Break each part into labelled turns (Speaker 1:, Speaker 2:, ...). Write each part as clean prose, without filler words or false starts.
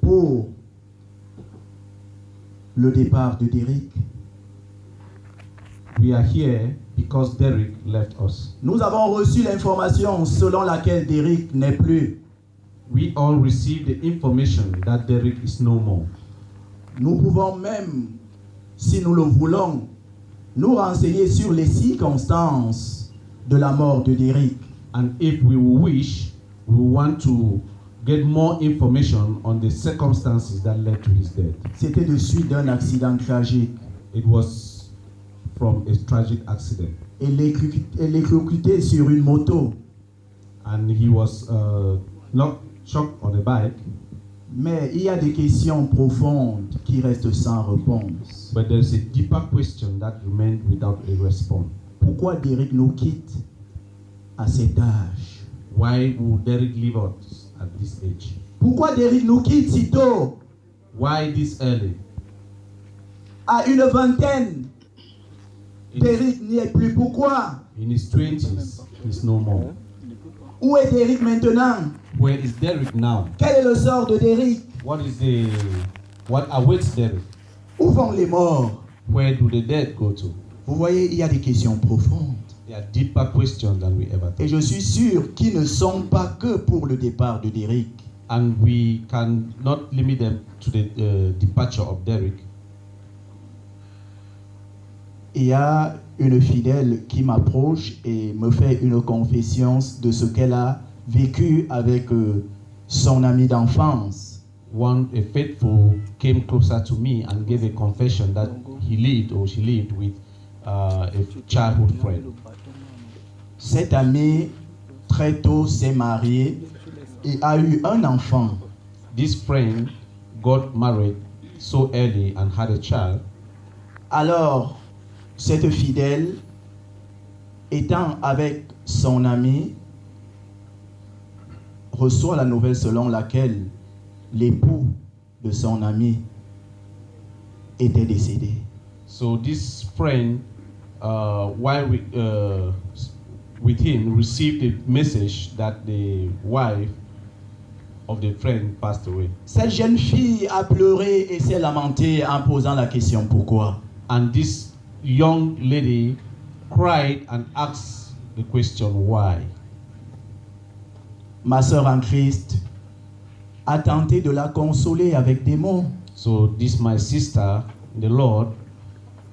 Speaker 1: pour le départ de Derrick.
Speaker 2: We are here because Derrick left us.
Speaker 1: Nous avons reçu l'information selon laquelle Derrick n'est plus.
Speaker 2: We all received the information that Derrick is no more.
Speaker 1: Nous pouvons même, si nous le voulons, nous renseigner sur les circonstances de la mort de Derrick.
Speaker 2: And if we wish, we want to get more information on the circumstances that led to his death.
Speaker 1: C'était de suite d'un accident tragique.
Speaker 2: It was from a tragic accident.
Speaker 1: Il électrocuté sur une moto.
Speaker 2: And he was not shocked on a bike.
Speaker 1: Mais il y a des questions profondes qui restent sans réponse.
Speaker 2: But there is a deeper question that remained without a response.
Speaker 1: Pourquoi Derrick nous quitte à cet âge?
Speaker 2: Why would Derrick leave us at this age?
Speaker 1: Pourquoi Derrick nous quitte si tôt?
Speaker 2: Why this early?
Speaker 1: À une vingtaine, Derrick n'y est plus. Pourquoi?
Speaker 2: In his 20s, he's no more.
Speaker 1: Où est Derrick maintenant?
Speaker 2: Where is Derrick now?
Speaker 1: Quel est le sort de Derrick?
Speaker 2: What awaits Derrick?
Speaker 1: Où vont les morts?
Speaker 2: Where do the dead go to?
Speaker 1: Vous voyez, il y a des questions profondes.
Speaker 2: There are deeper questions than we ever
Speaker 1: Et
Speaker 2: thought.
Speaker 1: je suis sûr qu'ils ne sont pas que pour le départ de Derrick.
Speaker 2: And we cannot limit them to the departure of Derrick.
Speaker 1: Il y a une fidèle qui m'approche et me fait une confession de ce qu'elle a vécu avec son ami d'enfance.
Speaker 2: A faithful came closer to me and gave a confession that she lived with a childhood friend.
Speaker 1: Cet ami, très tôt, s'est marié et a eu un enfant.
Speaker 2: This friend got married so early and had a child.
Speaker 1: Alors, cette fidèle, étant avec son ami, reçoit la nouvelle selon laquelle l'époux de son ami était décédé.
Speaker 2: So this friend, with him, received a message that the wife of the friend passed away.
Speaker 1: Cette jeune fille a pleuré et s'est lamentée en posant la question pourquoi.
Speaker 2: And this young lady cried and asked the question why.
Speaker 1: Ma sœur en Christ a tenté de la consoler avec des mots.
Speaker 2: So this my sister in the Lord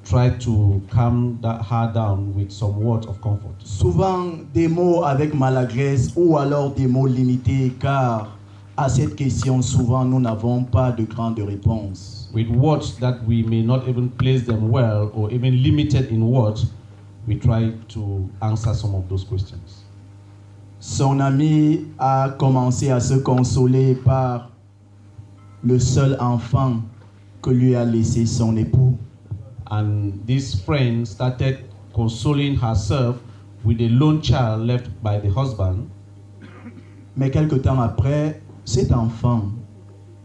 Speaker 2: tried to calm her down with some words of comfort.
Speaker 1: Souvent des mots avec maladresse ou alors des mots limités car à cette question souvent nous n'avons pas de grande réponse.
Speaker 2: With words that we may not even place them well or even limited in words, we try to answer some of those questions.
Speaker 1: Son ami a commencé à se consoler par le seul enfant que lui a laissé son époux.
Speaker 2: And this friend started consoling herself with a lone child left by the husband.
Speaker 1: Mais quelque temps après, cet enfant,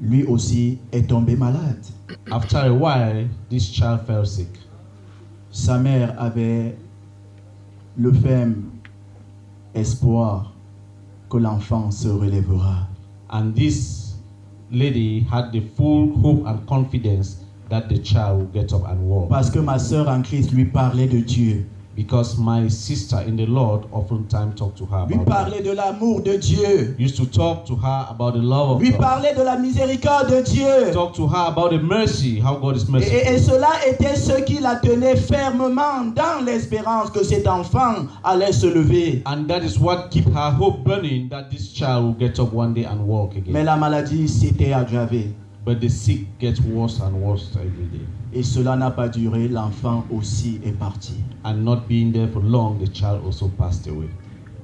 Speaker 1: lui aussi, est tombé malade.
Speaker 2: After a while, this child fell sick.
Speaker 1: Sa mère avait le ferme espoir que l'enfant se relèvera.
Speaker 2: And this lady had the full hope and confidence that the child would get up and walk.
Speaker 1: Parce que ma sœur en Christ lui parlait de Dieu.
Speaker 2: Because my sister in the Lord oftentimes talked to her
Speaker 1: Lui
Speaker 2: about
Speaker 1: parlait de l'amour de Dieu.
Speaker 2: used to talk to her about the love of
Speaker 1: Lui
Speaker 2: God.
Speaker 1: parlait de la miséricorde de Dieu.
Speaker 2: Talk to her about the mercy, how God is merciful.
Speaker 1: Et cela était ce qui la tenait fermement dans l'espérance que cet enfant allait se lever.
Speaker 2: And that is what keep her hope burning that this child will get up one day and walk again.
Speaker 1: Mais la maladie s'était aggravée.
Speaker 2: But the sick gets worse and worse every day.
Speaker 1: Et cela n'a pas duré, l'enfant aussi est parti.
Speaker 2: And not being there for long, the child also passed away.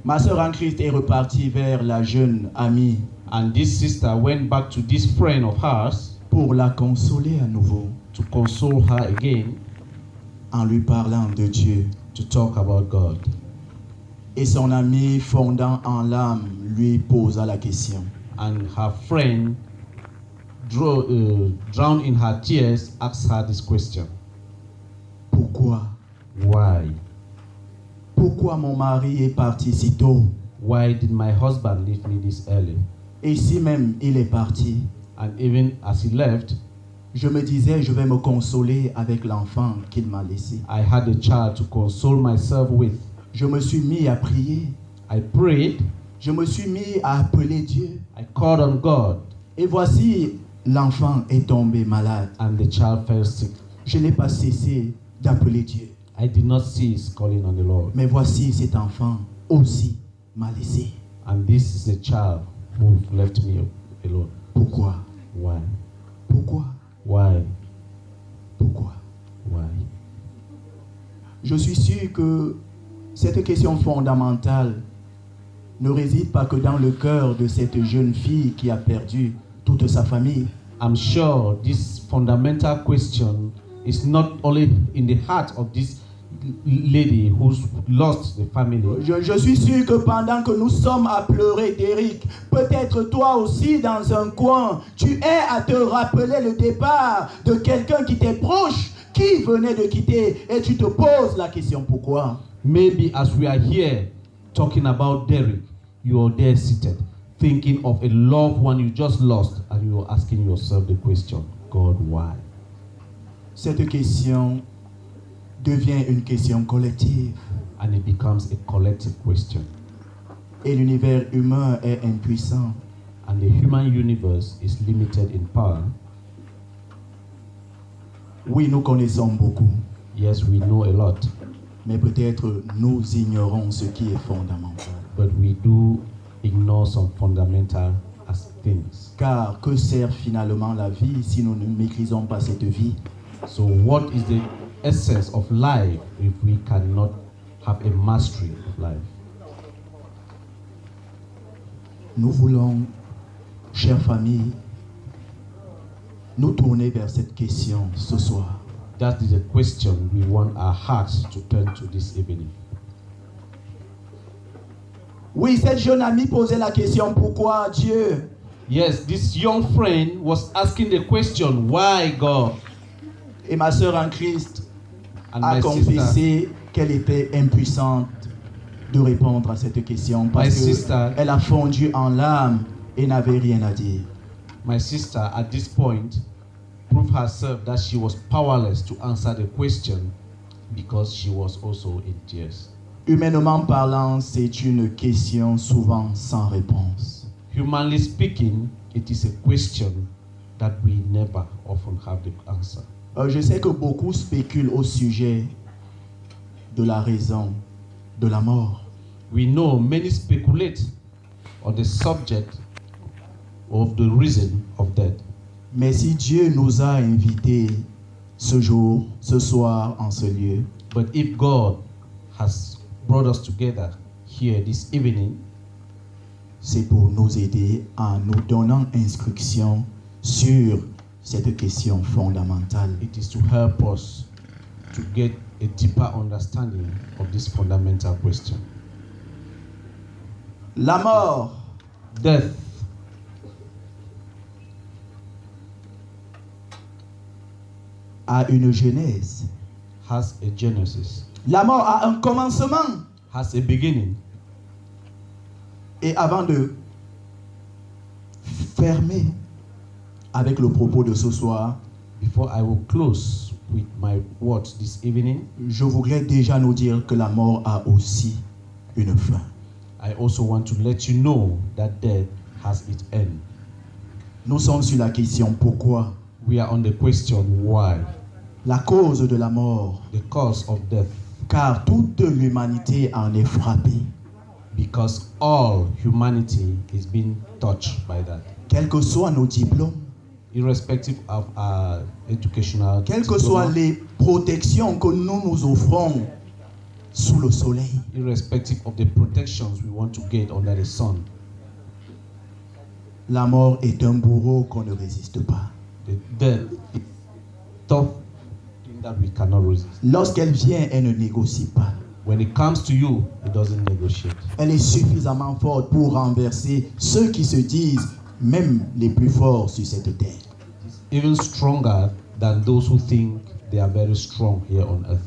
Speaker 1: Ma sœur en Christ est repartie vers la jeune amie
Speaker 2: And this sister went back to this friend of hers
Speaker 1: pour la consoler à nouveau
Speaker 2: to console her again,
Speaker 1: en lui parlant de Dieu.
Speaker 2: to talk about God.
Speaker 1: Et son ami, fondant en larmes, lui posa la question.
Speaker 2: And her friend, drowned in her tears, asked her this question.
Speaker 1: Pourquoi?
Speaker 2: Why?
Speaker 1: Pourquoi mon mari est parti si tôt?
Speaker 2: Why did my husband leave me this early?
Speaker 1: Et si même il est parti,
Speaker 2: And even as he left,
Speaker 1: je me disais, je vais me consoler avec l'enfant qu'il m'a laissé.
Speaker 2: I had a child to console myself with.
Speaker 1: Je me suis mis à prier.
Speaker 2: I prayed,
Speaker 1: Je me suis mis à appeler Dieu.
Speaker 2: I called on God,
Speaker 1: Et voici, l'enfant est tombé malade.
Speaker 2: and the child fell sick.
Speaker 1: Je n'ai pas cessé d'appeler Dieu.
Speaker 2: I did not cease calling on the Lord.
Speaker 1: Mais voici, cet enfant aussi m'a laissé.
Speaker 2: And this is a child who left me alone.
Speaker 1: Pourquoi?
Speaker 2: Why?
Speaker 1: Pourquoi?
Speaker 2: Why?
Speaker 1: Pourquoi?
Speaker 2: Why?
Speaker 1: Je suis sûr que cette question fondamentale ne réside pas que dans le cœur de cette jeune fille qui a perdu toute sa famille.
Speaker 2: I'm sure this fundamental question is not only in the heart of this lady who's lost the family.
Speaker 1: Je suis sûr que pendant que nous sommes à pleurer d'Éric, peut-être toi aussi dans un coin, tu es à te rappeler le départ de quelqu'un qui t'est proche, qui venait de quitter, et tu te poses la question pourquoi?
Speaker 2: Maybe as we are here talking about Derek, you are there seated, thinking of a loved one you just lost, and you are asking yourself the question, God, why?
Speaker 1: Cette question devient une question collective.
Speaker 2: And it becomes a collective question.
Speaker 1: Et l'univers humain est impuissant.
Speaker 2: And the human universe is limited in power.
Speaker 1: Oui, nous connaissons beaucoup,
Speaker 2: Yes, we know a lot,
Speaker 1: mais peut-être nous ignorons ce qui est fondamental.
Speaker 2: but we do ignore some fundamental things.
Speaker 1: Car que sert finalement la vie si nous ne maîtrisons pas cette vie?
Speaker 2: So what is the essence of life if we cannot have a mastery of life?
Speaker 1: Nous voulons, chère famille, nous tourner vers cette question ce soir.
Speaker 2: That is a question we want our hearts to turn to this evening.
Speaker 1: Oui, cette jeune amie posait la question, pourquoi Dieu?
Speaker 2: Yes, this young friend was asking the question, why God?
Speaker 1: Et ma sœur en Christ
Speaker 2: And
Speaker 1: a
Speaker 2: my
Speaker 1: confessé qu'elle était impuissante de répondre à cette question parce qu'elle a fondu en larmes et n'avait rien à dire.
Speaker 2: My sister, at this point, proved herself that she was powerless to answer the question because she was also in tears.
Speaker 1: Humainement parlant, c'est une question souvent sans réponse.
Speaker 2: Humanly speaking, it is a question that we never often have the answer.
Speaker 1: Je sais que beaucoup spéculent au sujet de la raison de la mort.
Speaker 2: We know many speculate on the subject of the reason of death.
Speaker 1: Mais si Dieu nous a invités ce jour, ce soir, en ce lieu,
Speaker 2: But if God has brought us together here this evening,
Speaker 1: c'est pour nous aider en nous donnant instruction sur cette question fondamentale.
Speaker 2: it is to help us to get a deeper understanding of this fundamental question.
Speaker 1: La mort
Speaker 2: Death
Speaker 1: a une genèse.
Speaker 2: has a genesis,
Speaker 1: La mort a un commencement.
Speaker 2: has a beginning.
Speaker 1: Et avant de fermer avec le propos de ce soir,
Speaker 2: Before I will close with my words this evening,
Speaker 1: je voudrais déjà nous dire que la mort a aussi une fin.
Speaker 2: I also want to let you know that death has its end.
Speaker 1: Nous sommes sur la question pourquoi.
Speaker 2: We are on the question why,
Speaker 1: La cause de la mort,
Speaker 2: the cause of death,
Speaker 1: car toute l'humanité en est frappée.
Speaker 2: because all humanity is being touched by that.
Speaker 1: Quels que soient nos diplômes,
Speaker 2: Irrespective of our educational,
Speaker 1: quelles que soient les protections que nous nous offrons sous le soleil,
Speaker 2: irrespective of the protections we want to get under the sun,
Speaker 1: la mort est un bourreau qu'on ne résiste pas.
Speaker 2: the death is tough thing that we cannot resist.
Speaker 1: Lorsqu'elle vient, elle ne négocie pas.
Speaker 2: When it comes to you, it doesn't negotiate.
Speaker 1: Elle est suffisamment forte pour renverser ceux qui se disent même les plus forts sur cette terre.
Speaker 2: It's even stronger than those who think they are very strong here on earth.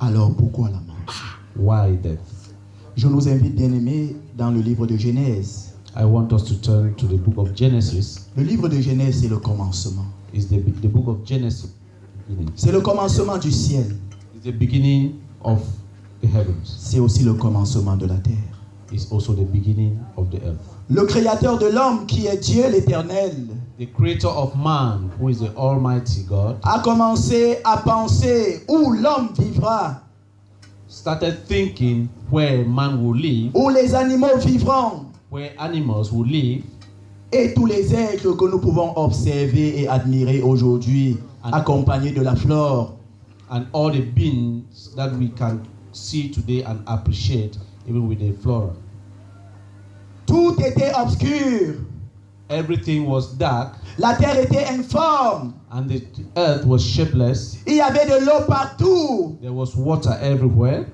Speaker 1: Alors pourquoi la mort?
Speaker 2: Why death?
Speaker 1: Je nous invite, bien-aimés, dans le livre de Genèse.
Speaker 2: I want us to turn to the book of Genesis.
Speaker 1: Le livre de Genèse, c'est le commencement.
Speaker 2: It's the book of Genesis.
Speaker 1: C'est le commencement du ciel.
Speaker 2: It's the beginning of the heavens.
Speaker 1: C'est aussi le commencement de la terre.
Speaker 2: It's also the beginning of the earth.
Speaker 1: Le créateur de l'homme, qui est Dieu l'Éternel,
Speaker 2: The creator of man, who is the Almighty God,
Speaker 1: a commencé à penser où l'homme vivra,
Speaker 2: started thinking where man will live,
Speaker 1: où les animaux vivront,
Speaker 2: where animals will live,
Speaker 1: et tous les êtres que nous pouvons observer et admirer aujourd'hui, accompagnés de la flore.
Speaker 2: and all the beings that we can see today and appreciate, even with the flora.
Speaker 1: Tout était obscur.
Speaker 2: Everything was dark,
Speaker 1: La terre était informe.
Speaker 2: and the earth was shapeless.
Speaker 1: Il y avait de l'eau partout.
Speaker 2: There was water everywhere,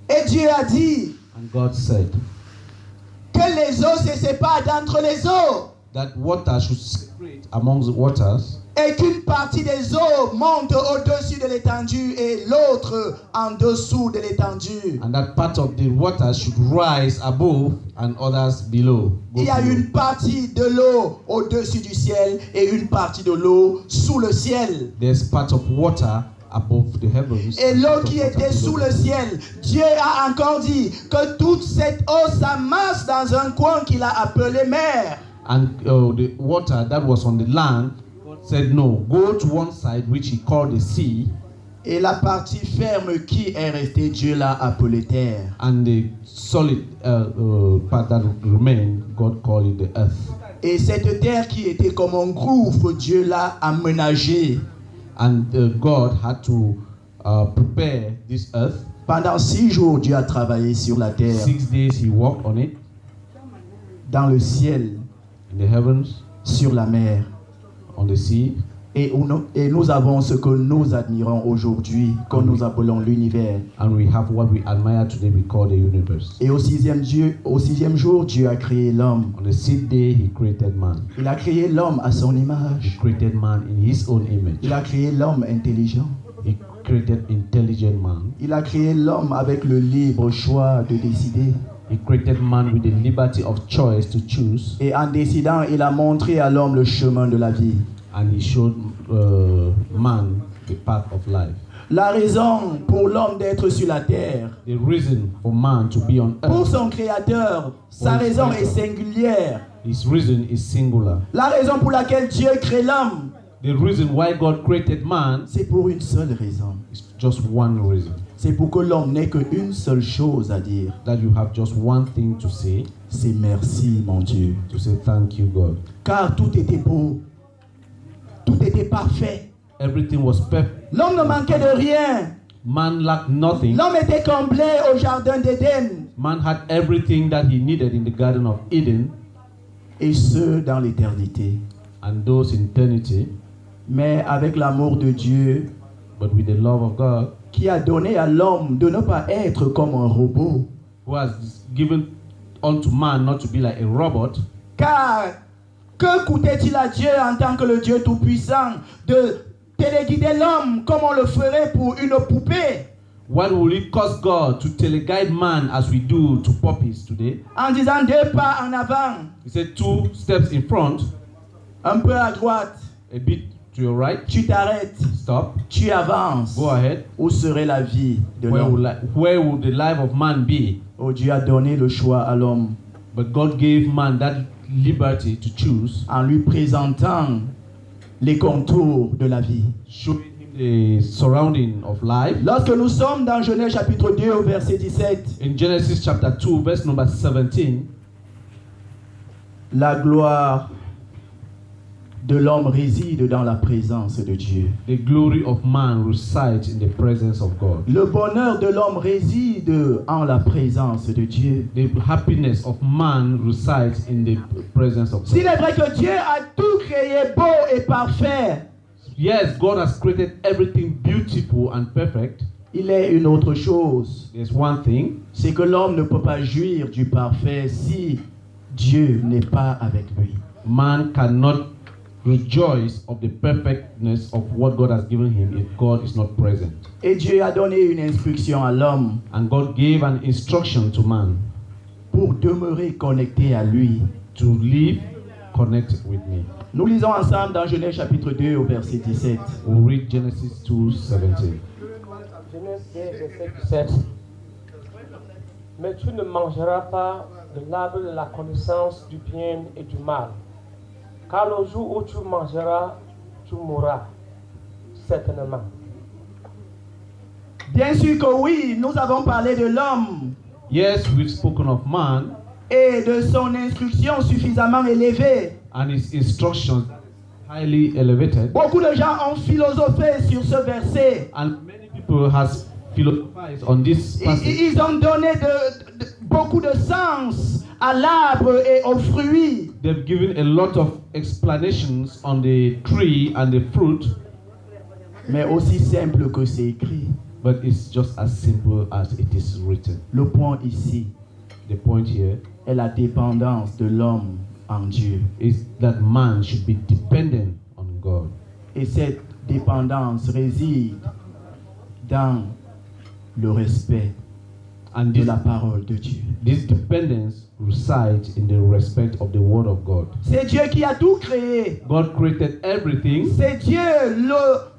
Speaker 1: Et Dieu a dit
Speaker 2: and God said
Speaker 1: que les eaux se séparent d'entre les eaux
Speaker 2: that water should separate among the waters,
Speaker 1: et qu'une partie des eaux monte au-dessus de l'étendue et l'autre en dessous de l'étendue.
Speaker 2: and that part of the water should rise above and others below.
Speaker 1: Il y a une partie de l'eau au-dessus du ciel et une partie de l'eau sous le ciel.
Speaker 2: There's part of water above the heavens.
Speaker 1: Et
Speaker 2: and
Speaker 1: l'eau
Speaker 2: part of
Speaker 1: qui
Speaker 2: water
Speaker 1: était
Speaker 2: below
Speaker 1: sous
Speaker 2: them.
Speaker 1: le ciel, Dieu a encore dit que toute cette eau s'amasse dans un coin qu'il a appelé mer.
Speaker 2: And the water that was on the land, God said, no, go to one side, which he called the sea,
Speaker 1: Et la partie ferme qui est restée, Dieu l'a appelée terre.
Speaker 2: and the solid part that remained, God called it the earth.
Speaker 1: Et cette terre qui était comme un gouffre, Dieu l'a aménagée.
Speaker 2: And God had to prepare this earth.
Speaker 1: Pendant 6 jours, Dieu a travaillé sur la terre,
Speaker 2: 6 days he walked on it,
Speaker 1: dans le ciel,
Speaker 2: in the heavens,
Speaker 1: sur la mer.
Speaker 2: on the sea.
Speaker 1: Et nous avons ce que nous admirons aujourd'hui, que nous appelons l'univers.
Speaker 2: And we have what we admire today, we call the universe.
Speaker 1: Et au sixième jour, Dieu a créé l'homme.
Speaker 2: On the 6th day, he created man.
Speaker 1: Il a créé l'homme à son
Speaker 2: He
Speaker 1: image.
Speaker 2: created man in his own image.
Speaker 1: Il a créé l'homme intelligent.
Speaker 2: He created intelligent man.
Speaker 1: Il a créé l'homme avec le libre choix de décider.
Speaker 2: He created man with the liberty of choice to choose,
Speaker 1: Et en décidant, il a montré à l'homme le chemin de la vie.
Speaker 2: and he showed man the path of life.
Speaker 1: La raison pour l'homme d'être sur la terre,
Speaker 2: The reason for man to be on
Speaker 1: pour
Speaker 2: earth,
Speaker 1: son créateur, sa raison est singulière.
Speaker 2: his reason is singular.
Speaker 1: La raison pour laquelle Dieu crée l'homme,
Speaker 2: The reason why God created man
Speaker 1: c'est pour une seule raison.
Speaker 2: is just one reason.
Speaker 1: C'est pour que l'homme n'ait qu'une seule chose à dire.
Speaker 2: That you have just one thing to say,
Speaker 1: C'est merci, mon Dieu.
Speaker 2: to say thank you, God.
Speaker 1: Car tout était beau. Tout était parfait.
Speaker 2: Everything was perfect.
Speaker 1: L'homme ne manquait de rien.
Speaker 2: Man lacked nothing.
Speaker 1: L'homme était comblé au jardin d'Éden.
Speaker 2: Man had everything that he needed in the Garden of Eden,
Speaker 1: Et ce, dans l'éternité.
Speaker 2: and those in eternity.
Speaker 1: Mais avec l'amour de Dieu,
Speaker 2: But with the love of God,
Speaker 1: qui a donné à l'homme de ne pas être comme un robot.
Speaker 2: who has given unto man not to be like a robot.
Speaker 1: Car que coûtait-il à Dieu en tant que le Dieu Tout-Puissant de téléguider l'homme comme on le ferait pour une poupée?
Speaker 2: What will it cost God to teleguide man as we do to puppies today?
Speaker 1: En disant 2 pas en avant,
Speaker 2: He said 2 steps in front,
Speaker 1: un peu à droite,
Speaker 2: a bit to your right,
Speaker 1: tu t'arrêtes,
Speaker 2: stop,
Speaker 1: tu avances.
Speaker 2: go ahead.
Speaker 1: Où serait la vie de l'homme?
Speaker 2: Where will the life of man be?
Speaker 1: Oh, Dieu a donné le choix à l'homme
Speaker 2: But God gave man that liberty to choose,
Speaker 1: en lui présentant les contours de la vie.
Speaker 2: showing him the surrounding of life.
Speaker 1: Lorsque nous sommes dans Genèse chapitre 2 au verset 17,
Speaker 2: In Genesis chapter 2, verse number 17,
Speaker 1: la gloire de l'homme réside dans la présence de Dieu.
Speaker 2: the glory of man resides in the presence of God.
Speaker 1: Le bonheur de l'homme réside en la présence de Dieu.
Speaker 2: The happiness of man resides in the presence of
Speaker 1: S'il
Speaker 2: God.
Speaker 1: est vrai que Dieu a tout créé beau et parfait,
Speaker 2: Yes, God has created everything beautiful and perfect.
Speaker 1: il est une autre chose.
Speaker 2: There's one thing,
Speaker 1: C'est que l'homme ne peut pas jouir du parfait si Dieu n'est pas avec lui.
Speaker 2: man cannot rejoice of the perfectness of what God has given him if God is not present.
Speaker 1: Et Dieu a donné une instruction à l'homme
Speaker 2: And God gave an instruction to man
Speaker 1: pour demeurer connecté à lui.
Speaker 2: to live connected with me.
Speaker 1: Nous lisons ensemble dans Genèse chapitre 2 au verset 17.
Speaker 2: We'll read Genesis 2:17.
Speaker 3: Genèse 2, verset 17. Mais tu ne mangeras pas de l'arbre de la connaissance du bien et du mal, car le jour où tu mangeras, tu mourras, certainement.
Speaker 1: Bien sûr que oui, nous avons parlé de l'homme
Speaker 2: Yes, we've spoken of man
Speaker 1: et de son instruction suffisamment élevée.
Speaker 2: and his instructions highly elevated,
Speaker 1: Beaucoup de gens ont philosophé sur ce verset.
Speaker 2: and many people has philosophized on this passage.
Speaker 1: Ils ont donné beaucoup de sens à l'arbre et aux fruits.
Speaker 2: They've given a lot of explanations on the tree and the fruit,
Speaker 1: Mais aussi simple que c'est écrit.
Speaker 2: but it's just as simple as it is written.
Speaker 1: Le point ici
Speaker 2: The point here
Speaker 1: est la dépendance de l'homme en Dieu.
Speaker 2: is that man should be dependent on God.
Speaker 1: Et cette dépendance réside dans le respect
Speaker 2: And
Speaker 1: de la parole de Dieu.
Speaker 2: this dependence resides in the respect of the word of God.
Speaker 1: C'est Dieu qui a tout créé.
Speaker 2: God created everything.
Speaker 1: C'est Dieu le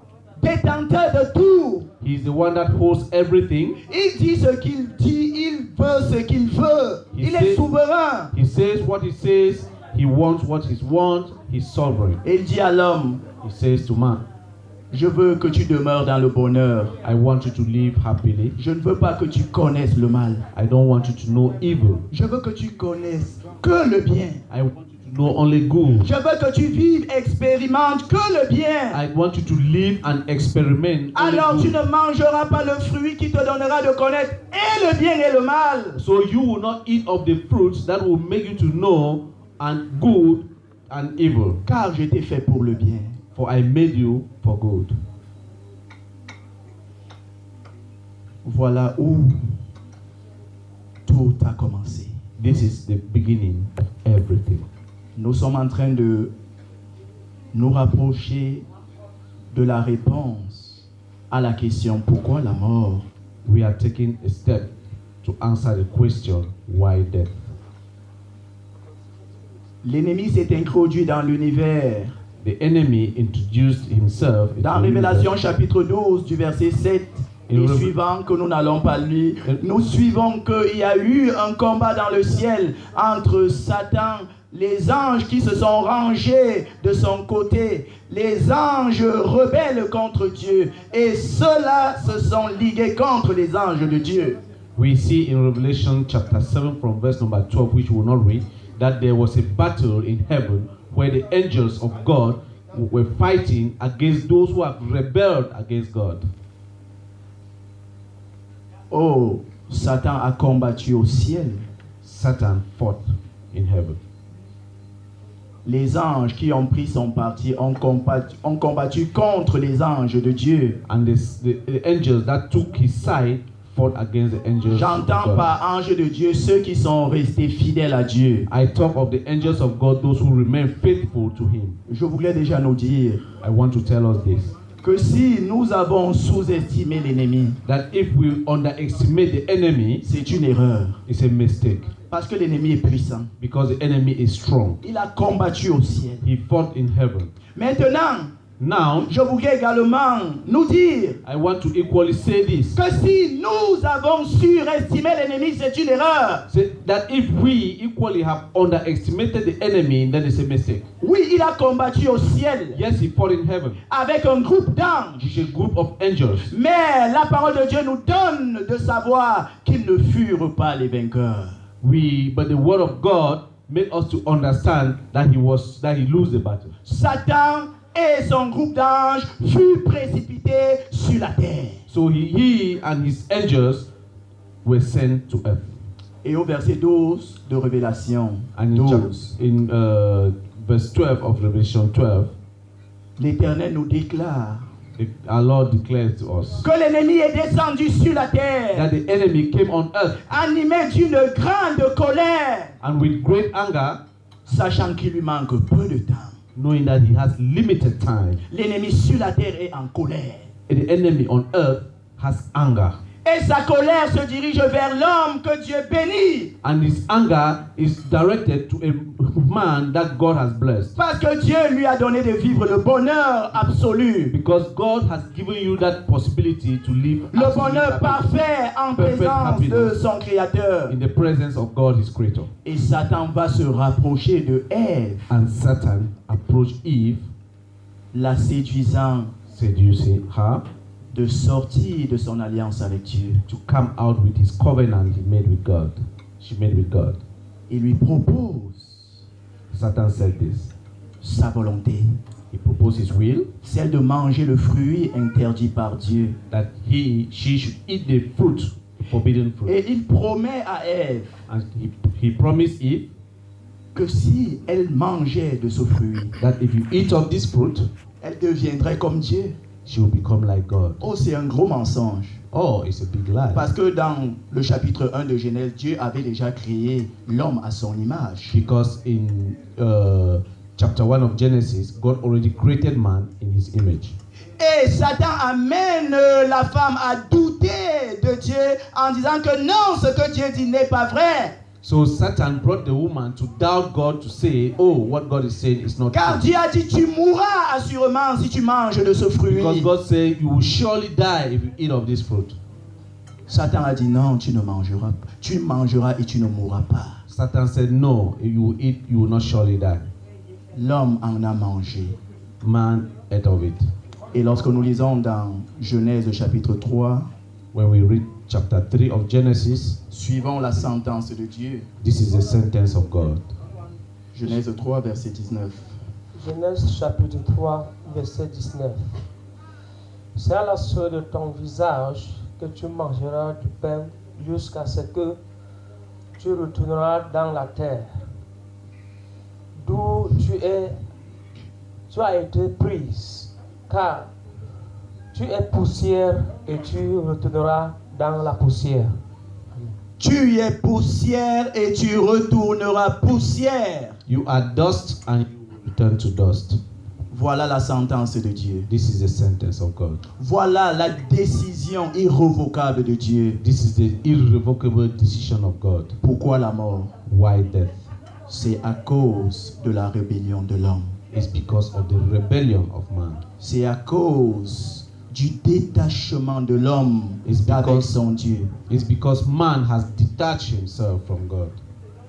Speaker 1: détenteur de tout.
Speaker 2: He's the one that holds everything.
Speaker 1: Il dit ce qu'il dit, il veut ce qu'il veut. Il est souverain.
Speaker 2: He says what he says. He wants what he wants. He's sovereign.
Speaker 1: Et il dit à l'homme,
Speaker 2: He says to man,
Speaker 1: je veux que tu demeures dans le bonheur.
Speaker 2: I want you to live happily.
Speaker 1: Je ne veux pas que tu connaisses le mal.
Speaker 2: I don't want you to know evil.
Speaker 1: Je veux que tu connaisses que le bien.
Speaker 2: I want you to know only good.
Speaker 1: Je veux que tu vives, expérimentes que le bien.
Speaker 2: I want you to live and experiment only
Speaker 1: Alors tu
Speaker 2: good.
Speaker 1: ne mangeras pas le fruit qui te donnera de connaître et le bien et le mal.
Speaker 2: So you will not eat of the fruits that will make you to know and good and evil.
Speaker 1: Car je t'ai fait pour le bien.
Speaker 2: For I made you for good.
Speaker 1: Voilà où tout a commencé.
Speaker 2: This is the beginning of everything.
Speaker 1: Nous sommes en train de nous rapprocher de la réponse à la question pourquoi la mort?
Speaker 2: We are taking a step to answer the question, why death?
Speaker 1: L'ennemi s'est introduit dans l'univers.
Speaker 2: The enemy introduced himself into
Speaker 1: Dans
Speaker 2: the
Speaker 1: Révélation
Speaker 2: universe.
Speaker 1: chapitre 12 du verset 7 et
Speaker 2: Et
Speaker 1: suivant que nous n'allons pas lire, nous suivons qu'il y a eu un combat dans le ciel entre Satan, les anges qui se sont rangés de son côté, les anges rebelles contre Dieu, et ceux-là se sont ligués contre les anges de Dieu.
Speaker 2: We see in Revelation chapter 7 from verse number 12, which we will not read, that there was a battle in heaven where the angels of God were fighting against those who have rebelled against God.
Speaker 1: Oh, Satan a combattu au ciel.
Speaker 2: Satan fought in heaven.
Speaker 1: Les anges qui ont pris son parti ont combattu contre les anges de Dieu.
Speaker 2: And the angels that took his side fought against the angels of
Speaker 1: J'entends
Speaker 2: God.
Speaker 1: par anges de Dieu ceux qui sont restés fidèles à Dieu.
Speaker 2: I talk of the angels of God, those who remain faithful to him.
Speaker 1: Je voulais déjà nous dire
Speaker 2: I want to tell us this,
Speaker 1: que si nous avons sous-estimé l'ennemi,
Speaker 2: that if we underestimate the enemy,
Speaker 1: c'est une erreur.
Speaker 2: it's a mistake,
Speaker 1: Parce que l'ennemi est puissant.
Speaker 2: because the enemy is strong.
Speaker 1: Il a combattu au ciel.
Speaker 2: He fought in heaven.
Speaker 1: Maintenant,
Speaker 2: Now,
Speaker 1: je voudrais également nous dire
Speaker 2: I want to equally say this,
Speaker 1: que si nous avons surestimé l'ennemi, c'est une erreur.
Speaker 2: say that if we equally have underestimated the enemy, then it's a mistake.
Speaker 1: Oui, il a combattu au ciel
Speaker 2: Yes, he fought in heaven
Speaker 1: avec un groupe d'anges.
Speaker 2: with a group of angels.
Speaker 1: Mais la parole de Dieu nous donne de savoir qu'ils ne furent pas les vainqueurs.
Speaker 2: But the word of God made us to understand that he lose the battle.
Speaker 1: Satan et son groupe d'anges furent précipités sur la terre.
Speaker 2: So he and his angels were sent to earth.
Speaker 1: Et au verset 12 de Révélation
Speaker 2: And
Speaker 1: 12,
Speaker 2: in verse 12 of Revelation 12,
Speaker 1: l'Éternel nous déclare
Speaker 2: our Lord declares to us
Speaker 1: que l'ennemi est descendu sur la terre,
Speaker 2: that the enemy came on earth,
Speaker 1: animé d'une grande colère,
Speaker 2: and with great anger,
Speaker 1: sachant qu'il lui manque peu de temps.
Speaker 2: knowing that he has limited time.
Speaker 1: L'ennemi sur la terre est en colère.
Speaker 2: The enemy on earth has anger.
Speaker 1: Et sa colère se dirige vers l'homme que Dieu bénit.
Speaker 2: And his anger is directed to a man that God has blessed.
Speaker 1: Parce que Dieu lui a donné de vivre le bonheur absolu.
Speaker 2: Because God has given you that possibility to live
Speaker 1: Le bonheur parfait en présence de son Créateur.
Speaker 2: in the presence of God, his creator.
Speaker 1: Et Satan va se rapprocher de Ève,
Speaker 2: And Satan approached Eve,
Speaker 1: la séduisant
Speaker 2: seducing her
Speaker 1: de sortir de son alliance avec Dieu.
Speaker 2: to come out with his covenant he made with God. She made with God.
Speaker 1: Il lui propose
Speaker 2: Satan said this.
Speaker 1: sa volonté,
Speaker 2: He proposed his will
Speaker 1: celle de manger le fruit interdit par Dieu.
Speaker 2: that she should eat the fruit, the forbidden fruit.
Speaker 1: Et il promet à Ève
Speaker 2: And he promised Eve
Speaker 1: que si elle mangeait de ce fruit,
Speaker 2: that if you eat of this fruit,
Speaker 1: elle deviendrait comme Dieu.
Speaker 2: she will become like God.
Speaker 1: Oh, c'est un gros mensonge.
Speaker 2: Oh, it's a big lie.
Speaker 1: Parce que dans le chapitre 1 de Genèse, Dieu avait déjà créé l'homme à son image.
Speaker 2: Because in chapter 1 of Genesis, God already created man in his image.
Speaker 1: Et Satan amène la femme à douter de Dieu en disant que non, ce que Dieu dit n'est pas vrai.
Speaker 2: So Satan brought the woman to doubt God, to say, oh, what God is saying is not
Speaker 1: Car
Speaker 2: true.
Speaker 1: Dieu a dit, tu mourras assurément si tu manges de ce fruit.
Speaker 2: Because God said, you will surely die if you eat of this fruit.
Speaker 1: Satan a dit, non, tu ne mangeras pas. Tu mangeras et tu ne mourras pas.
Speaker 2: Satan said, no, if you will eat, you will not surely die.
Speaker 1: L'homme en a mangé.
Speaker 2: Man ate of it.
Speaker 1: Et lorsque nous lisons dans Genèse chapitre 3,
Speaker 2: When we read chapter 3 of Genesis,
Speaker 1: suivons la sentence de Dieu.
Speaker 2: this is the sentence of God.
Speaker 1: Genèse 3, verset 19.
Speaker 3: Genèse chapitre 3, verset 19. C'est à la sueur de ton visage que tu mangeras du pain jusqu'à ce que tu retourneras dans la terre, d'où tu as été prise, car tu es poussière et tu retourneras dans la poussière.
Speaker 1: Tu es poussière et tu retourneras poussière.
Speaker 2: You are dust and you will return to dust.
Speaker 1: Voilà la sentence de Dieu.
Speaker 2: This is the sentence of God.
Speaker 1: Voilà la décision irrévocable de Dieu.
Speaker 2: This is the irrevocable decision of God.
Speaker 1: Pourquoi la mort?
Speaker 2: Why death?
Speaker 1: C'est à cause de la rébellion de l'homme.
Speaker 2: It's because of the rebellion of man.
Speaker 1: C'est à cause du détachement de l'homme
Speaker 2: It's
Speaker 1: avec
Speaker 2: because-
Speaker 1: son Dieu.
Speaker 2: It's because man has detached himself from God.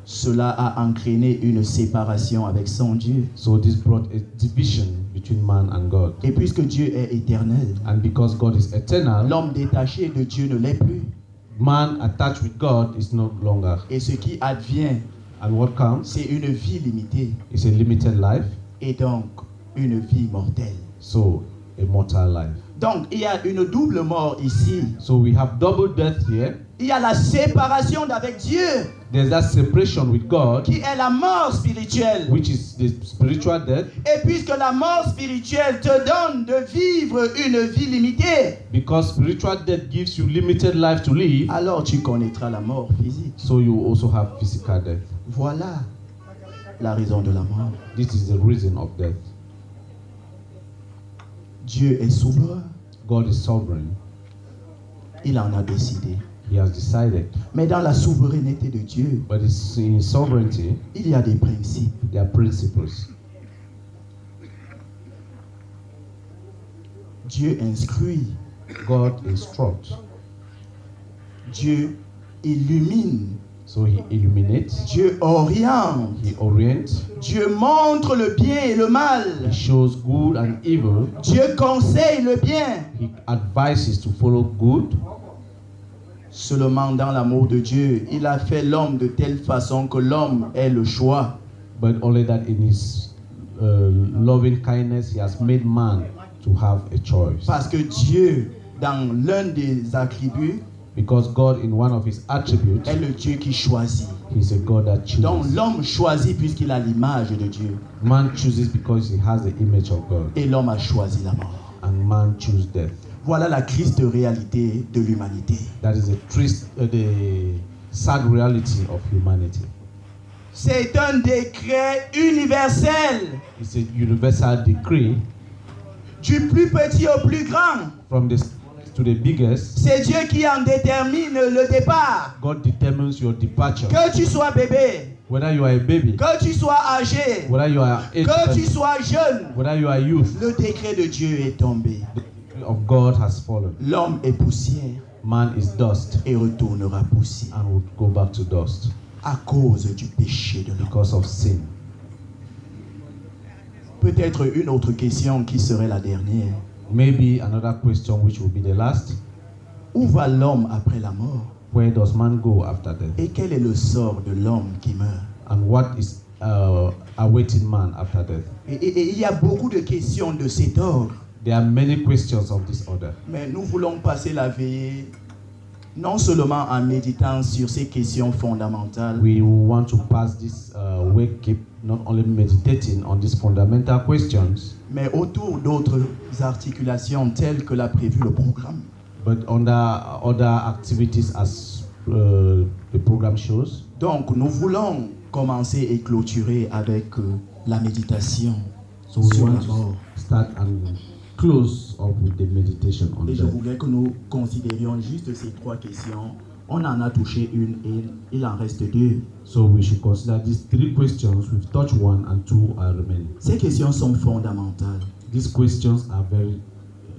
Speaker 1: Cela a entraîné une séparation avec son Dieu.
Speaker 2: So this brought a division between man and God.
Speaker 1: Et puisque Dieu est éternel,
Speaker 2: And because God is eternal,
Speaker 1: l'homme détaché de Dieu ne l'est plus.
Speaker 2: man attached with God is no longer.
Speaker 1: Et ce qui advient,
Speaker 2: And what comes
Speaker 1: c'est une vie limitée
Speaker 2: is a limited life,
Speaker 1: et donc une vie mortelle.
Speaker 2: so a mortal life.
Speaker 1: Donc il y a une double mort ici.
Speaker 2: So we have double death here.
Speaker 1: Il y a la séparation d'avec Dieu
Speaker 2: There's that separation with God,
Speaker 1: qui est la mort spirituelle.
Speaker 2: which is the spiritual death.
Speaker 1: Et puisque la mort spirituelle te donne de vivre une vie limitée,
Speaker 2: Because spiritual death gives you limited life to live,
Speaker 1: alors tu connaîtras la mort physique.
Speaker 2: so you also have physical death.
Speaker 1: Voilà la raison de la mort.
Speaker 2: This is the reason of death.
Speaker 1: Dieu est souverain.
Speaker 2: God is sovereign.
Speaker 1: Il en a décidé.
Speaker 2: He has decided.
Speaker 1: Mais dans la souveraineté de Dieu,
Speaker 2: But in sovereignty,
Speaker 1: il y a des principes.
Speaker 2: there are principles.
Speaker 1: Dieu instruit.
Speaker 2: God instructs.
Speaker 1: Dieu illumine.
Speaker 2: So he illuminates,
Speaker 1: Dieu oriente.
Speaker 2: he orients,
Speaker 1: Dieu montre le bien et le
Speaker 2: he
Speaker 1: mal.
Speaker 2: shows good and evil,
Speaker 1: Dieu conseille le bien.
Speaker 2: he advises to follow good.
Speaker 1: Seulement dans l'amour de Dieu, il a fait l'homme de telle façon que l'homme ait le choix.
Speaker 2: But only that in his loving kindness, he has made man to have a choice.
Speaker 1: Parce que Dieu, dans l'un des attributs,
Speaker 2: Because God, in one of his attributes,
Speaker 1: est le Dieu qui choisit.
Speaker 2: he's a God that
Speaker 1: Donc
Speaker 2: chooses.
Speaker 1: l'homme choisit puisqu'il a l'image de Dieu.
Speaker 2: Man chooses because he has the image of God.
Speaker 1: Et l'homme a choisi la mort.
Speaker 2: And man chooses death.
Speaker 1: Voilà la triste réalité de l'humanité.
Speaker 2: That is the sad reality of humanity.
Speaker 1: C'est un décret universel.
Speaker 2: It's a universal decree
Speaker 1: Du plus petit au plus grand.
Speaker 2: from the smallest to the biggest,
Speaker 1: C'est Dieu qui en détermine le départ.
Speaker 2: God determines your departure.
Speaker 1: Que tu sois bébé,
Speaker 2: Whether you are a baby,
Speaker 1: que tu sois âgé,
Speaker 2: whether you are aged,
Speaker 1: que tu sois jeune,
Speaker 2: whether you are youth,
Speaker 1: le décret de Dieu est tombé.
Speaker 2: the decree of God has fallen.
Speaker 1: L'homme est poussière
Speaker 2: Man is dust
Speaker 1: et retournera poussière
Speaker 2: and will go back to dust
Speaker 1: à cause du péché de l'homme.
Speaker 2: because of sin.
Speaker 1: Peut-être une autre question qui serait la dernière.
Speaker 2: Maybe another question which will be the last.
Speaker 1: Où va l'homme après la mort?
Speaker 2: Where does man go after death?
Speaker 1: Et quel est le sort de l'homme qui meurt?
Speaker 2: And what is awaiting man after death?
Speaker 1: Et il y a beaucoup de questions de cet ordre.
Speaker 2: There are many questions of this order.
Speaker 1: Mais nous voulons passer la veillée non seulement en méditant sur ces questions fondamentales,
Speaker 2: We want to pass this week not only meditating on these fundamental questions,
Speaker 1: mais autour d'autres articulations telles que l'a prévu le programme.
Speaker 2: but under other activities as the program shows.
Speaker 1: Donc nous voulons commencer et clôturer avec la méditation
Speaker 2: So we
Speaker 1: sur
Speaker 2: want
Speaker 1: la mort.
Speaker 2: to start and close up with the meditation on
Speaker 1: Et je
Speaker 2: death.
Speaker 1: voudrais que nous considérions juste ces trois questions. On en a touché une et il en reste deux.
Speaker 2: So we should consider these three questions. We've touched one and two are remaining.
Speaker 1: Ces questions sont fondamentales
Speaker 2: These questions are very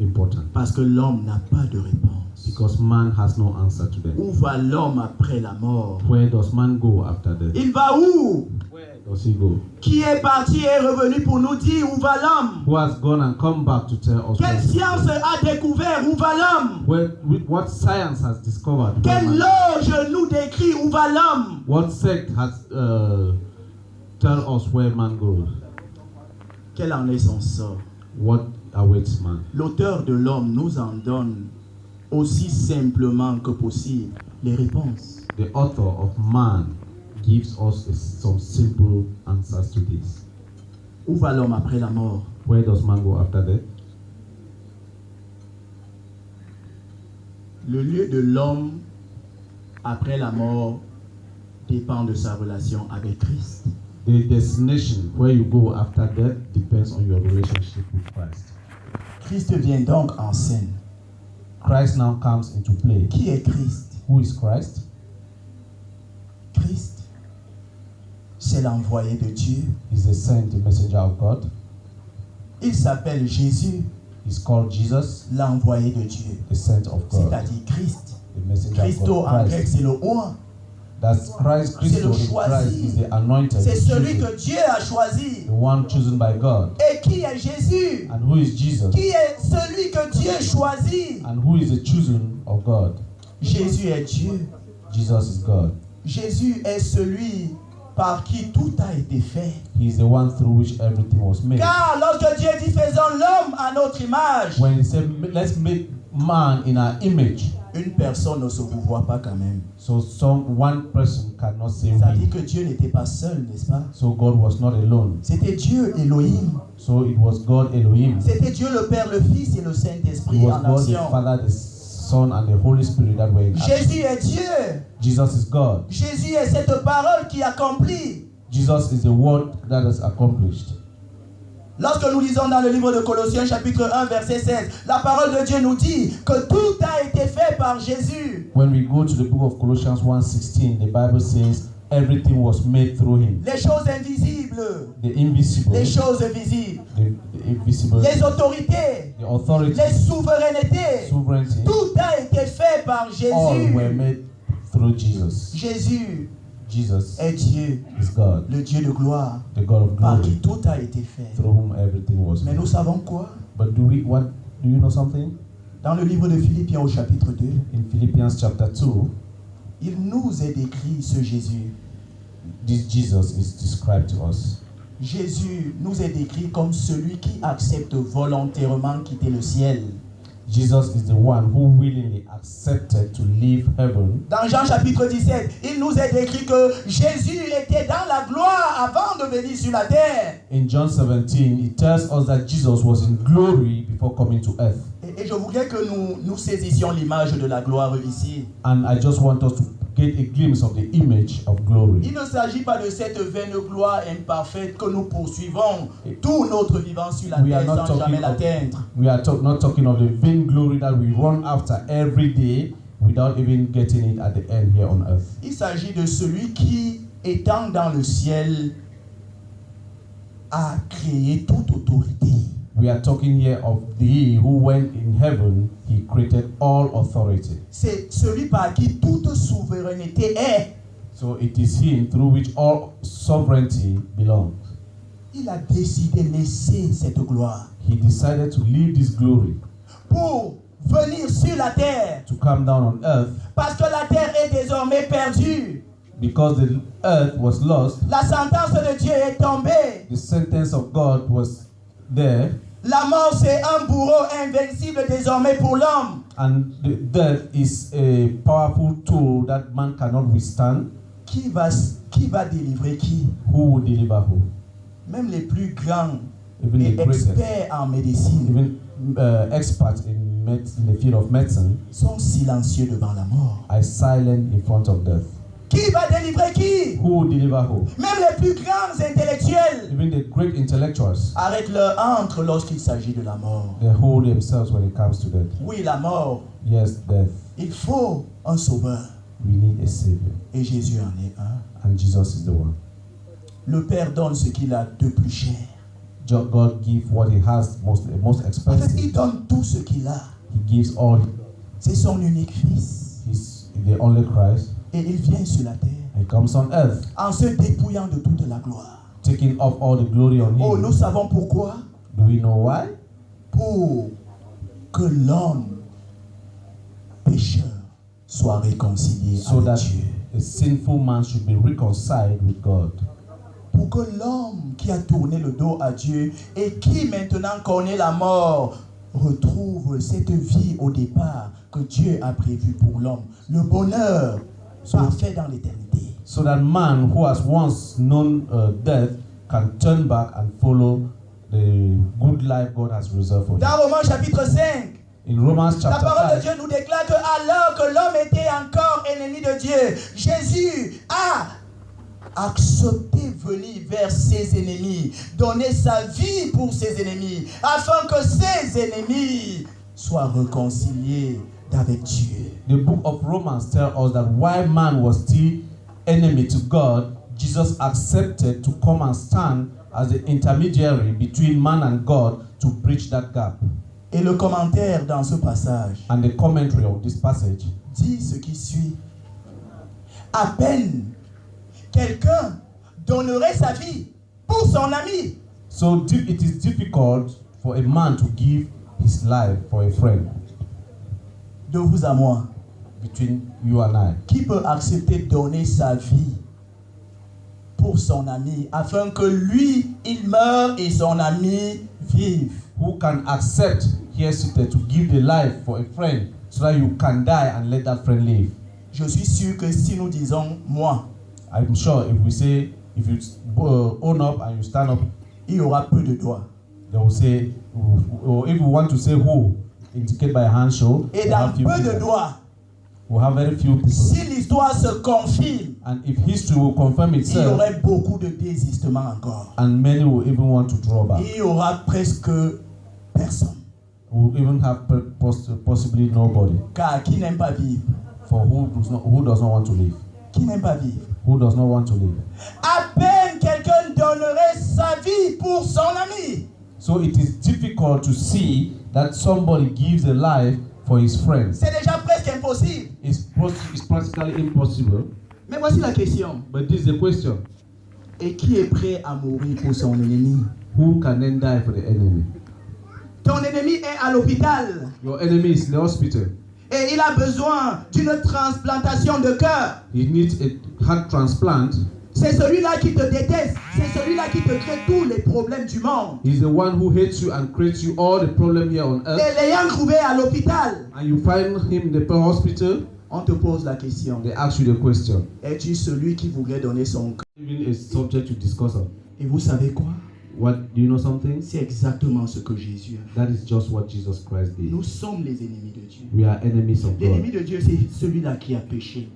Speaker 2: important
Speaker 1: parce que l'homme n'a pas de réponse.
Speaker 2: because man has no answer to them.
Speaker 1: Où va l'homme après la mort?
Speaker 2: Where does man go after death?
Speaker 1: Il va où?
Speaker 2: Where does he go?
Speaker 1: Qui est parti et est revenu pour nous dire où va l'homme?
Speaker 2: Who has gone and come back to tell us?
Speaker 1: Quelle
Speaker 2: where he
Speaker 1: science
Speaker 2: goes?
Speaker 1: a découvert où va l'homme?
Speaker 2: What science has discovered? where
Speaker 1: Quelle
Speaker 2: man-
Speaker 1: loge nous décrit où va l'homme?
Speaker 2: What sect has tell us where man goes?
Speaker 1: Quel en est son sort?
Speaker 2: What awaits man?
Speaker 1: L'auteur de l'homme nous en donne aussi simplement que possible les réponses.
Speaker 2: The author of man gives us some simple answers to this.
Speaker 1: Où va l'homme après la mort?
Speaker 2: Where does man go after death?
Speaker 1: Le lieu de l'homme après la mort dépend de sa relation avec Christ.
Speaker 2: The destination where you go after death depends on your relationship with Christ.
Speaker 1: Christ vient donc en scène.
Speaker 2: Christ now comes into play.
Speaker 1: Qui est Christ?
Speaker 2: Who is Christ?
Speaker 1: Christ, c'est l'envoyé de Dieu.
Speaker 2: He's the sent, the messenger of God.
Speaker 1: Il s'appelle Jésus,
Speaker 2: He's called Jesus,
Speaker 1: l'envoyé de Dieu.
Speaker 2: the sent of God,
Speaker 1: C'est-à-dire Christ.
Speaker 2: the messenger
Speaker 1: Christo
Speaker 2: of
Speaker 1: en
Speaker 2: God.
Speaker 1: grec,
Speaker 2: Christ.
Speaker 1: c'est le oint.
Speaker 2: That's Christ.
Speaker 1: C'est le
Speaker 2: Christo in
Speaker 1: choisi.
Speaker 2: Christ is the anointed,
Speaker 1: C'est
Speaker 2: the
Speaker 1: celui
Speaker 2: chosen,
Speaker 1: que Dieu a choisi.
Speaker 2: the one chosen by God.
Speaker 1: Et qui est Jésus?
Speaker 2: And who is Jesus?
Speaker 1: Qui est celui que Dieu choisit?
Speaker 2: And who is the chosen of God?
Speaker 1: Jésus est Dieu.
Speaker 2: Jesus is God.
Speaker 1: Jésus est celui par qui tout a été fait.
Speaker 2: He is the one through which everything was made.
Speaker 1: Car lorsque Dieu dit faisons l'homme à notre image,
Speaker 2: When he said, let's make man in our image,
Speaker 1: une personne ne se vous voit pas quand même.
Speaker 2: so one person cannot say
Speaker 1: Ça
Speaker 2: we.
Speaker 1: dit que Dieu n'était pas seul, n'est-ce pas?
Speaker 2: So God was not alone.
Speaker 1: C'était Dieu Elohim.
Speaker 2: So it was God Elohim.
Speaker 1: C'était Dieu le Père, le Fils et le
Speaker 2: It
Speaker 1: Saint-Esprit
Speaker 2: was
Speaker 1: en
Speaker 2: God the
Speaker 1: action.
Speaker 2: Father, the Son, and the Holy Spirit that were in action.
Speaker 1: Jésus est Dieu.
Speaker 2: Jesus is God.
Speaker 1: Jésus est cette parole qui accomplit.
Speaker 2: Jesus is the word that is accomplished.
Speaker 1: Lorsque nous lisons dans le livre de Colossiens chapitre 1 verset 16, la parole de Dieu nous dit que tout a été fait par Jésus.
Speaker 2: When we go to the book of Colossians 1:16, the Bible says everything was made through him.
Speaker 1: Les choses invisibles,
Speaker 2: The invisible,
Speaker 1: les choses visibles,
Speaker 2: the invisible,
Speaker 1: les autorités,
Speaker 2: the authority,
Speaker 1: les souverainetés,
Speaker 2: sovereignty,
Speaker 1: tout a été fait par
Speaker 2: all
Speaker 1: Jésus.
Speaker 2: were made through Jesus.
Speaker 1: Jésus
Speaker 2: Jesus
Speaker 1: est Dieu,
Speaker 2: is God,
Speaker 1: le Dieu de gloire,
Speaker 2: the God of
Speaker 1: par qui
Speaker 2: glory,
Speaker 1: tout a été fait.
Speaker 2: through whom everything was
Speaker 1: Mais
Speaker 2: made.
Speaker 1: nous savons quoi?
Speaker 2: But do you know something?
Speaker 1: Dans le livre de Philippiens au chapitre 2,
Speaker 2: In Philippians chapter 2,
Speaker 1: il nous est décrit ce Jésus.
Speaker 2: this Jesus is described to us.
Speaker 1: Jésus nous est décrit comme celui qui accepte volontairement quitter le ciel.
Speaker 2: Jesus is the one who willingly accepted to leave heaven.
Speaker 1: Dans Jean chapitre 17, il nous est décrit que Jésus était dans la gloire avant de venir sur la terre.
Speaker 2: In John 17, it tells us that Jesus was in glory before coming to earth.
Speaker 1: Et je voudrais que nous saisissions l'image de la gloire ici.
Speaker 2: And I just want us to get a glimpse of the image of glory.
Speaker 1: Il ne s'agit pas de cette vaine gloire imparfaite que nous poursuivons tout notre vivant sur la terre sans jamais l'atteindre.
Speaker 2: We are not talking of the vain glory that we run after every day without even getting it at the end here on earth.
Speaker 1: Il s'agit de celui qui, étant dans le ciel, a créé toute autorité.
Speaker 2: We are talking here of he who went in heaven, he created all authority.
Speaker 1: C'est celui par qui toute souveraineté est.
Speaker 2: So it is him through which all sovereignty belongs.
Speaker 1: Il a décidé de laisser cette gloire
Speaker 2: He decided to leave this glory
Speaker 1: pour venir sur la terre.
Speaker 2: to come down on earth
Speaker 1: Parce que la terre est désormais perdue.
Speaker 2: because the earth was lost.
Speaker 1: La sentence de Dieu est tombée.
Speaker 2: The sentence of God was there,
Speaker 1: La mort, c'est un bourreau invincible désormais pour l'homme.
Speaker 2: and the death is a powerful tool that man cannot withstand.
Speaker 1: Qui va délivrer qui?
Speaker 2: Who will deliver who?
Speaker 1: Même les plus grands
Speaker 2: Even
Speaker 1: et
Speaker 2: the greatest,
Speaker 1: experts en médecine
Speaker 2: even experts in the field of medicine
Speaker 1: sont silencieux devant la mort.
Speaker 2: are silent in front of death.
Speaker 1: Qui va délivrer qui?
Speaker 2: Who will deliver who?
Speaker 1: Même les plus grands intellectuels
Speaker 2: Even the great intellectuals,
Speaker 1: arrêtent leur antre lorsqu'il s'agit de la mort.
Speaker 2: they hold themselves when it comes to death.
Speaker 1: Oui, la mort.
Speaker 2: Yes, death.
Speaker 1: Il faut un sauveur.
Speaker 2: We need a savior,
Speaker 1: Et Jésus en est un.
Speaker 2: and Jesus is the one.
Speaker 1: Le Père donne ce qu'il a de plus cher.
Speaker 2: God gives what he has most
Speaker 1: En fait, il
Speaker 2: expensive.
Speaker 1: donne tout ce qu'il a.
Speaker 2: He gives all.
Speaker 1: C'est son unique fils.
Speaker 2: He's the only Christ.
Speaker 1: Et il vient sur la terre
Speaker 2: He comes on earth,
Speaker 1: en se dépouillant de toute la gloire.
Speaker 2: taking off all the glory on
Speaker 1: Oh,
Speaker 2: him.
Speaker 1: nous savons pourquoi.
Speaker 2: Do we know why?
Speaker 1: Pour que l'homme pécheur soit réconcilié
Speaker 2: So
Speaker 1: avec
Speaker 2: that
Speaker 1: Dieu.
Speaker 2: a sinful man should be reconciled with God.
Speaker 1: Pour que l'homme qui a tourné le dos à Dieu et qui maintenant connaît la mort retrouve cette vie au départ que Dieu a prévue pour l'homme. Le bonheur parfait dans l'éternité.
Speaker 2: So that man who has once known death can turn back and follow the good life God has reserved for him.
Speaker 1: Dans Romains chapitre 5,
Speaker 2: In Romans
Speaker 1: la
Speaker 2: chapter
Speaker 1: parole de
Speaker 2: 5,
Speaker 1: Dieu nous déclare que alors que l'homme était encore ennemi de Dieu, Jésus a accepté venir vers ses ennemis, donner sa vie pour ses ennemis, afin que ses ennemis soient réconciliés avec Dieu.
Speaker 2: the book of Romans tells us that while man was still enemy to God, Jesus accepted to come and stand as the intermediary between man and God to bridge that gap.
Speaker 1: Et le commentaire dans ce passage
Speaker 2: And the commentary of this passage
Speaker 1: dit ce qui suit. À peine quelqu'un donnerait sa vie pour son ami.
Speaker 2: So it is difficult for a man to give his life for a friend.
Speaker 1: De vous à moi,
Speaker 2: Between you and I,
Speaker 1: qui peut accepter de donner sa vie pour son ami afin que lui, il meure et son ami vive?
Speaker 2: who can accept here seated to give the life for a friend so that you can die and let that friend live?
Speaker 1: Je suis sûr que si nous disons moi,
Speaker 2: I'm sure if you own up and you stand up,
Speaker 1: il y aura peu de doigts.
Speaker 2: they will say, or if you want to say who, indicate by a hand show.
Speaker 1: Et
Speaker 2: we'll
Speaker 1: dans
Speaker 2: have few
Speaker 1: peu de
Speaker 2: people.
Speaker 1: doigts,
Speaker 2: We'll have very few people.
Speaker 1: si l'histoire se confirme,
Speaker 2: And if history will confirm
Speaker 1: il y
Speaker 2: itself,
Speaker 1: aurait beaucoup de désistements encore.
Speaker 2: and many will even want to draw back,
Speaker 1: Il y aura presque personne.
Speaker 2: we'll even have possibly nobody.
Speaker 1: Car qui n'aime pas vivre?
Speaker 2: For who does not want to live?
Speaker 1: Qui n'aime pas vivre?
Speaker 2: Who does not want to live?
Speaker 1: À peine quelqu'un donnerait sa vie pour son ami.
Speaker 2: So it is difficult to see that somebody gives a life for his friends.
Speaker 1: C'est déjà presque impossible.
Speaker 2: It's practically impossible.
Speaker 1: Mais voici la question.
Speaker 2: But this is the question.
Speaker 1: Et qui est prêt à mourir pour son ennemi?
Speaker 2: Who can then die for the enemy?
Speaker 1: Ton ennemi est à l'hôpital
Speaker 2: Your enemy is in the hospital.
Speaker 1: et il a besoin d'une transplantation de cœur.
Speaker 2: He needs a heart transplant.
Speaker 1: C'est celui-là qui te déteste. C'est celui-là qui te crée tous les problèmes du monde.
Speaker 2: He's the one who hates you and creates you all the problem here on earth.
Speaker 1: Et l'ayant trouvé à l'hôpital,
Speaker 2: And you find him in the hospital,
Speaker 1: on te pose la question.
Speaker 2: they ask you the question.
Speaker 1: Es-tu celui qui voudrait donner son cœur?
Speaker 2: Even a subject to discuss on.
Speaker 1: Et vous savez quoi?
Speaker 2: What do you know something?
Speaker 1: C'est exactement ce que Jésus a fait.
Speaker 2: That is just what Jesus Christ did.
Speaker 1: Nous sommes les ennemis de Dieu.
Speaker 2: We are enemies of
Speaker 1: L'ennemi
Speaker 2: God.
Speaker 1: de Dieu, c'est celui-là qui a péché.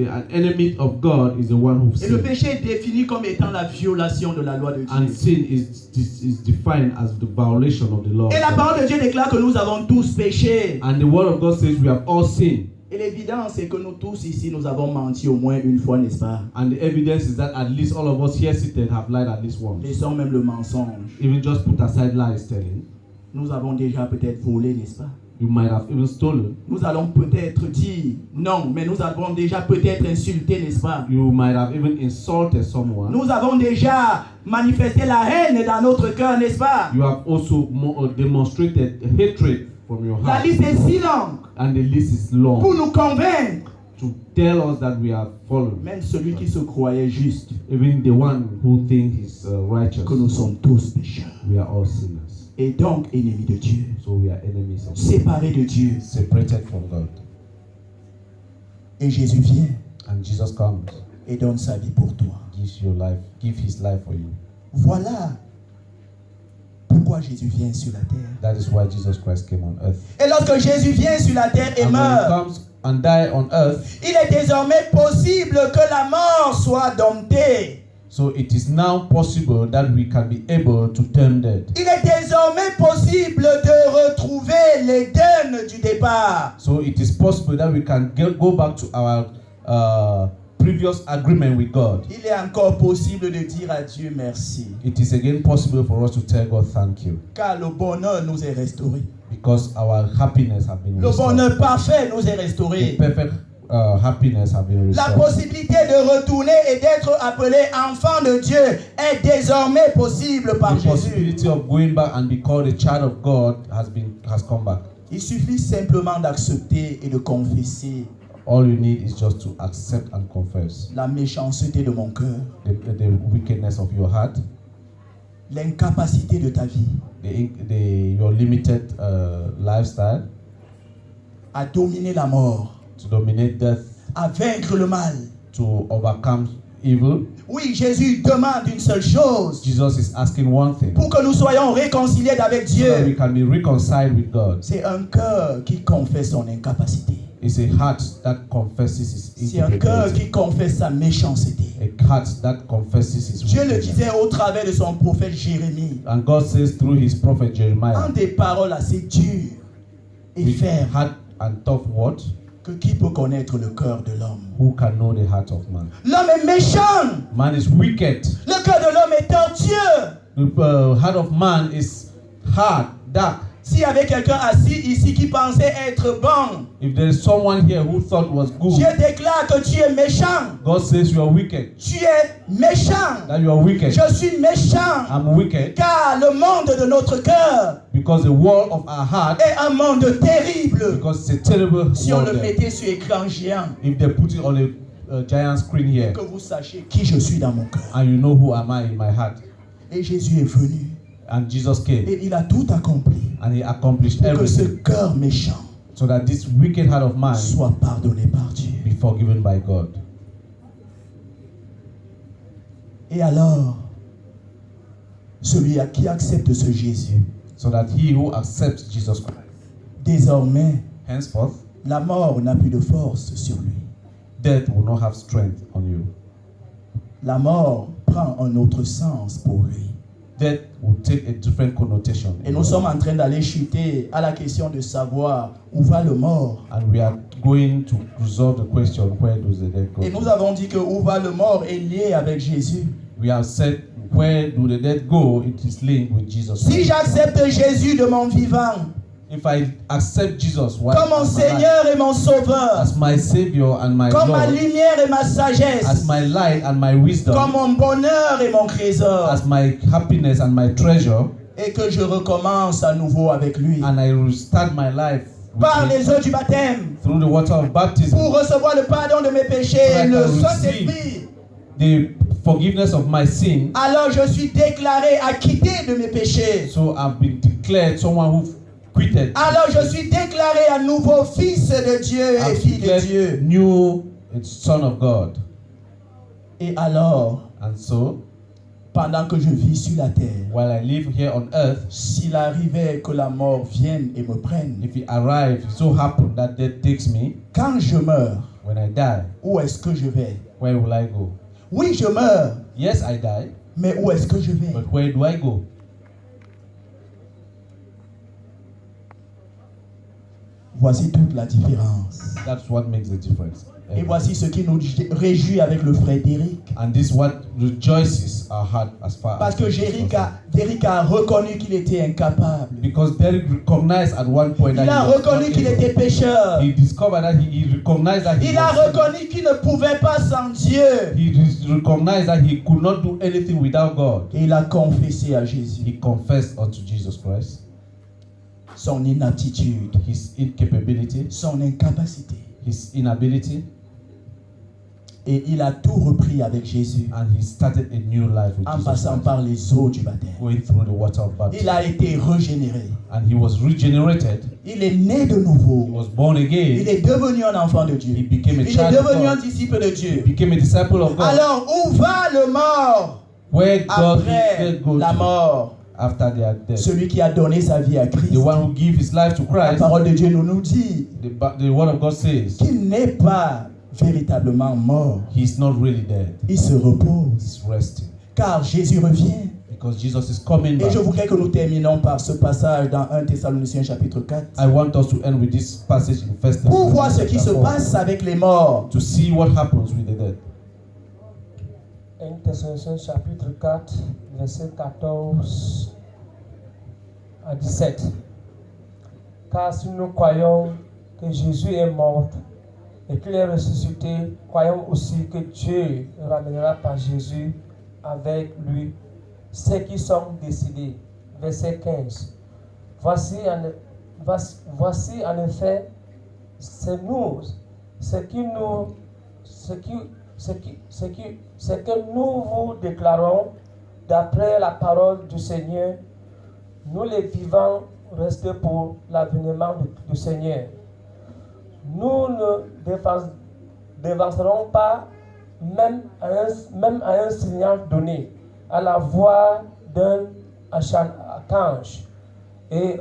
Speaker 2: An enemy of God is the one who
Speaker 1: Et le
Speaker 2: sinned.
Speaker 1: péché est défini comme étant la violation de la loi de
Speaker 2: And
Speaker 1: Dieu.
Speaker 2: sin is defined as the violation of the law.
Speaker 1: Et la parole de Dieu déclare que nous avons tous péché.
Speaker 2: And the word of God says we have all sinned.
Speaker 1: Et l'évidence, c'est que nous tous ici, nous avons menti au moins une fois, n'est-ce pas?
Speaker 2: And the evidence is that at least all of us here seated have lied at least once.
Speaker 1: Laissons même le mensonge.
Speaker 2: Even just put aside lies telling.
Speaker 1: Nous avons déjà peut-être volé, n'est-ce pas?
Speaker 2: You might have even stolen.
Speaker 1: Nous allons peut-être dire non, mais nous avons déjà peut-être insulté, n'est-ce pas?
Speaker 2: You might have even insulted someone.
Speaker 1: Nous avons déjà manifesté la haine dans notre cœur, n'est-ce pas?
Speaker 2: You have also demonstrated hatred from your
Speaker 1: La
Speaker 2: heart.
Speaker 1: liste est si longue
Speaker 2: And the list is
Speaker 1: pour
Speaker 2: long
Speaker 1: nous convaincre.
Speaker 2: to tell us that we are fallen.
Speaker 1: Même celui qui se croyait juste,
Speaker 2: Even the one who thinks he's righteous.
Speaker 1: que nous sommes tous pécheurs.
Speaker 2: We are all sinners.
Speaker 1: Et donc ennemis de Dieu,
Speaker 2: So we are enemies of God.
Speaker 1: séparés de Dieu.
Speaker 2: Separated from God.
Speaker 1: Et Jésus vient
Speaker 2: And Jesus comes,
Speaker 1: et donne sa vie pour toi.
Speaker 2: give his life for you.
Speaker 1: Voilà pourquoi Jésus vient sur la terre.
Speaker 2: That is why Jesus Christ came on earth.
Speaker 1: Et lorsque Jésus vient sur la terre et
Speaker 2: And when he
Speaker 1: meurt,
Speaker 2: comes and die on earth,
Speaker 1: il est désormais possible que la mort soit domptée.
Speaker 2: so it is now possible that we can be able to turn dead.
Speaker 1: Il est désormais possible de retrouver l'Éden du départ.
Speaker 2: So it is possible that we can go back to our previous agreement with God.
Speaker 1: Il est encore possible de dire à Dieu merci.
Speaker 2: It is again possible for us to tell God thank you,
Speaker 1: Car le bonheur nous est restauré.
Speaker 2: because our happiness have been
Speaker 1: Le
Speaker 2: restored.
Speaker 1: bonheur parfait nous est
Speaker 2: The
Speaker 1: restauré.
Speaker 2: perfect happiness have been
Speaker 1: La
Speaker 2: restored.
Speaker 1: possibilité de retourner et d'être appelé enfant de Dieu est désormais possible par
Speaker 2: The
Speaker 1: Jésus.
Speaker 2: possibility of going back and be called a child of God has come back.
Speaker 1: Il suffit simplement d'accepter et de confesser
Speaker 2: All you need is just to accept and confess
Speaker 1: la méchanceté de mon cœur,
Speaker 2: the wickedness of your heart,
Speaker 1: l'incapacité de ta vie
Speaker 2: your limited lifestyle
Speaker 1: à dominer la mort,
Speaker 2: to dominate death,
Speaker 1: à vaincre le mal.
Speaker 2: to overcome evil.
Speaker 1: Oui, Jésus demande une seule chose
Speaker 2: Jesus is asking one thing,
Speaker 1: pour que nous soyons réconciliés avec
Speaker 2: so that we
Speaker 1: Dieu.
Speaker 2: can be reconciled with God.
Speaker 1: C'est un cœur qui confesse son incapacité.
Speaker 2: It's a heart that confesses his
Speaker 1: C'est un cœur
Speaker 2: incapability.
Speaker 1: qui confesse sa méchanceté.
Speaker 2: A heart that confesses his
Speaker 1: Dieu le
Speaker 2: wickedness.
Speaker 1: disait au travers de son prophète Jérémie,
Speaker 2: And God says through his prophet
Speaker 1: en
Speaker 2: Jeremiah,
Speaker 1: des paroles assez dures et
Speaker 2: with
Speaker 1: fermes,
Speaker 2: hard and tough word,
Speaker 1: que qui peut connaître le cœur de l'homme?
Speaker 2: who can know the heart of man?
Speaker 1: L'homme est méchant.
Speaker 2: Man is wicked.
Speaker 1: Le cœur de l'homme est tortueux.
Speaker 2: The heart of man is hard, dark.
Speaker 1: S'il y avait quelqu'un assis ici qui pensait être bon,
Speaker 2: If there is someone here who thought was good,
Speaker 1: Dieu déclare que tu es méchant.
Speaker 2: God says you are wicked.
Speaker 1: Tu es méchant.
Speaker 2: That you are wicked.
Speaker 1: Je suis méchant.
Speaker 2: I'm wicked
Speaker 1: Car le monde de notre cœur
Speaker 2: because the wall of our heart,
Speaker 1: est un monde terrible.
Speaker 2: because it's a terrible
Speaker 1: Si on
Speaker 2: world
Speaker 1: le
Speaker 2: there.
Speaker 1: mettait sur écran géant,
Speaker 2: If they put it on a giant screen here,
Speaker 1: que vous sachiez qui je suis dans mon cœur.
Speaker 2: and you know who am I in my heart.
Speaker 1: Et Jésus est venu
Speaker 2: And Jesus came
Speaker 1: et il a tout accompli
Speaker 2: and he accomplished
Speaker 1: pour que ce
Speaker 2: everything
Speaker 1: cœur méchant
Speaker 2: so that this wicked heart of mine
Speaker 1: soit pardonné par Dieu.
Speaker 2: be forgiven by God.
Speaker 1: Et alors, celui qui accepte ce Jésus,
Speaker 2: So that he who accepts Jesus Christ,
Speaker 1: désormais,
Speaker 2: henceforth,
Speaker 1: la mort n'a plus de force sur lui.
Speaker 2: death will not have strength on you.
Speaker 1: La mort prend un autre sens pour lui.
Speaker 2: Death will take a different connotation.
Speaker 1: Et nous sommes en train d'aller chuter à la question de savoir où va le mort.
Speaker 2: And we are going to resolve the question, where does the dead go?
Speaker 1: Et nous avons dit que où va le mort est lié avec Jésus.
Speaker 2: We have said, where do the dead go? It is linked with Jesus.
Speaker 1: Si j'accepte Jésus de mon vivant,
Speaker 2: If I accept Jesus
Speaker 1: comme mon
Speaker 2: as my
Speaker 1: Seigneur et mon Sauveur,
Speaker 2: as my Savior and my
Speaker 1: comme ma
Speaker 2: Lord,
Speaker 1: lumière et ma sagesse,
Speaker 2: as my light and my wisdom,
Speaker 1: comme mon bonheur et mon trésor,
Speaker 2: as my happiness and my treasure,
Speaker 1: et que je recommence à nouveau avec lui,
Speaker 2: and I restart my life with
Speaker 1: par
Speaker 2: him
Speaker 1: les eaux du baptême,
Speaker 2: through the water of baptism,
Speaker 1: pour recevoir le pardon de mes péchés
Speaker 2: So I
Speaker 1: et le
Speaker 2: can
Speaker 1: Saint-Esprit,
Speaker 2: the forgiveness of my sin.
Speaker 1: alors je suis déclaré acquitté de mes péchés.
Speaker 2: So I've been declared someone who quitted.
Speaker 1: Alors je suis déclaré à nouveau fils de Dieu et
Speaker 2: I've
Speaker 1: fille de
Speaker 2: declared
Speaker 1: Dieu.
Speaker 2: new son of God.
Speaker 1: Et alors,
Speaker 2: And so
Speaker 1: pendant que je vis sur la terre,
Speaker 2: while I live here on earth,
Speaker 1: s'il arrivait que la mort vienne et me prenne,
Speaker 2: if it arrives, it so happen that death takes me,
Speaker 1: quand je meurs,
Speaker 2: when I die,
Speaker 1: où est-ce que je vais?
Speaker 2: where will I go?
Speaker 1: Oui, je meurs,
Speaker 2: Yes, I die,
Speaker 1: mais où est-ce que je vais?
Speaker 2: but where do I go?
Speaker 1: Voici toute la différence.
Speaker 2: That's what makes the difference.
Speaker 1: Et voici ce qui nous réjouit avec le frère Derrick.
Speaker 2: And this what rejoices our heart as far
Speaker 1: Parce
Speaker 2: as
Speaker 1: que
Speaker 2: this is
Speaker 1: Derrick a reconnu qu'il était incapable.
Speaker 2: because Derek recognized at one point that
Speaker 1: Il a
Speaker 2: he was
Speaker 1: reconnu
Speaker 2: not
Speaker 1: qu'il
Speaker 2: able.
Speaker 1: était pécheur.
Speaker 2: He discovered that he recognized that he
Speaker 1: Il a
Speaker 2: was
Speaker 1: reconnu qu'il ne pouvait pas sans Dieu.
Speaker 2: he recognized that he could not do anything without God.
Speaker 1: Et il a confessé à Jésus
Speaker 2: He confessed unto Jesus Christ
Speaker 1: son inaptitude,
Speaker 2: his incapability,
Speaker 1: son incapacité.
Speaker 2: his inability,
Speaker 1: Et il a tout repris avec Jésus
Speaker 2: and he started a new life with
Speaker 1: en
Speaker 2: Jesus
Speaker 1: passant
Speaker 2: Christ,
Speaker 1: par les eaux du baptême.
Speaker 2: going through the water of
Speaker 1: Il
Speaker 2: baptism.
Speaker 1: a été régénéré.
Speaker 2: And he was regenerated.
Speaker 1: Il est né de
Speaker 2: He
Speaker 1: nouveau.
Speaker 2: was born
Speaker 1: Il
Speaker 2: again.
Speaker 1: est devenu un enfant de
Speaker 2: He
Speaker 1: Dieu.
Speaker 2: became a
Speaker 1: Il est
Speaker 2: child of
Speaker 1: devenu un
Speaker 2: God.
Speaker 1: disciple de
Speaker 2: He
Speaker 1: Dieu.
Speaker 2: became a disciple of God.
Speaker 1: Alors, où va le mort
Speaker 2: Where God
Speaker 1: après
Speaker 2: did go
Speaker 1: la
Speaker 2: to
Speaker 1: mort?
Speaker 2: after their death.
Speaker 1: Celui qui a donné sa vie à Christ.
Speaker 2: The one who gave his life to
Speaker 1: La
Speaker 2: Christ,
Speaker 1: parole de Dieu nous dit
Speaker 2: the word of God says,
Speaker 1: qu'il n'est pas véritablement mort.
Speaker 2: he's not really dead.
Speaker 1: Il se repose.
Speaker 2: He's resting.
Speaker 1: Car Jésus revient.
Speaker 2: Because Jesus is coming
Speaker 1: Et
Speaker 2: back.
Speaker 1: je voudrais que nous terminons par ce passage dans 1 Thessaloniciens chapitre 4.
Speaker 2: I want us to end with this passage in 1
Speaker 1: Pour voir ce qui se
Speaker 2: Thessalonians
Speaker 1: passe avec les morts.
Speaker 2: to see what happens with the dead.
Speaker 3: 1 Thessaloniciens chapitre 4, verset 14 à 17. Car si nous croyons que Jésus est mort et qu'il est ressuscité, croyons aussi que Dieu ramènera par Jésus avec lui ceux qui sont décédés. Verset 15. Voici en effet, c'est nous, ce que nous vous déclarons d'après la parole du Seigneur, nous les vivants restés pour l'avènement du Seigneur. Nous ne dévancerons pas même à un signal donné, à la voix d'un archange et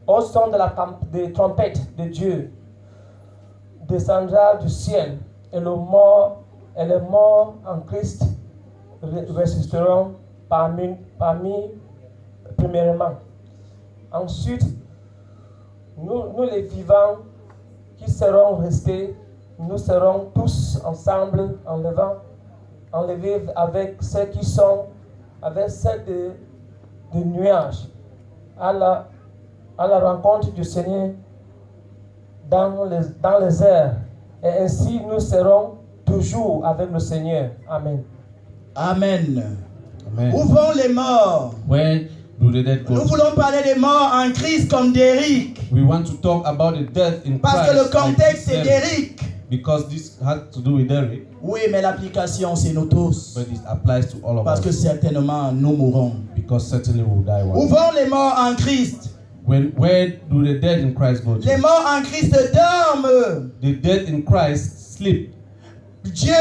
Speaker 3: au son de la trompette de Dieu descendra du ciel et les morts en Christ ressusciteront parmi premièrement. Ensuite, nous les vivants qui serons restés, nous serons tous ensemble enlevés avec ceux qui sont, avec ceux de nuages, à la rencontre du Seigneur dans les airs. Et ainsi nous serons toujours avec le Seigneur. Amen.
Speaker 1: Amen.
Speaker 2: Amen.
Speaker 1: Où vont les morts?
Speaker 2: Where do the dead
Speaker 1: Nous
Speaker 2: go?
Speaker 1: voulons parler des morts en Christ comme d'Éric.
Speaker 2: We want to talk about the death in
Speaker 1: Parce
Speaker 2: Christ.
Speaker 1: que le
Speaker 2: like
Speaker 1: contexte c'est
Speaker 2: Derek,
Speaker 1: d'Éric.
Speaker 2: because this has to do with Derek,
Speaker 1: Oui, mais l'application c'est nous tous.
Speaker 2: but it applies to all of
Speaker 1: Parce que
Speaker 2: us.
Speaker 1: certainement nous mourrons.
Speaker 2: Because certainly we'll die
Speaker 1: Où
Speaker 2: one.
Speaker 1: vont les morts en Christ?
Speaker 2: Where do the dead in Christ go
Speaker 1: Les
Speaker 2: to?
Speaker 1: morts en Christ dorment.
Speaker 2: The dead in Christ sleep.
Speaker 1: Dieu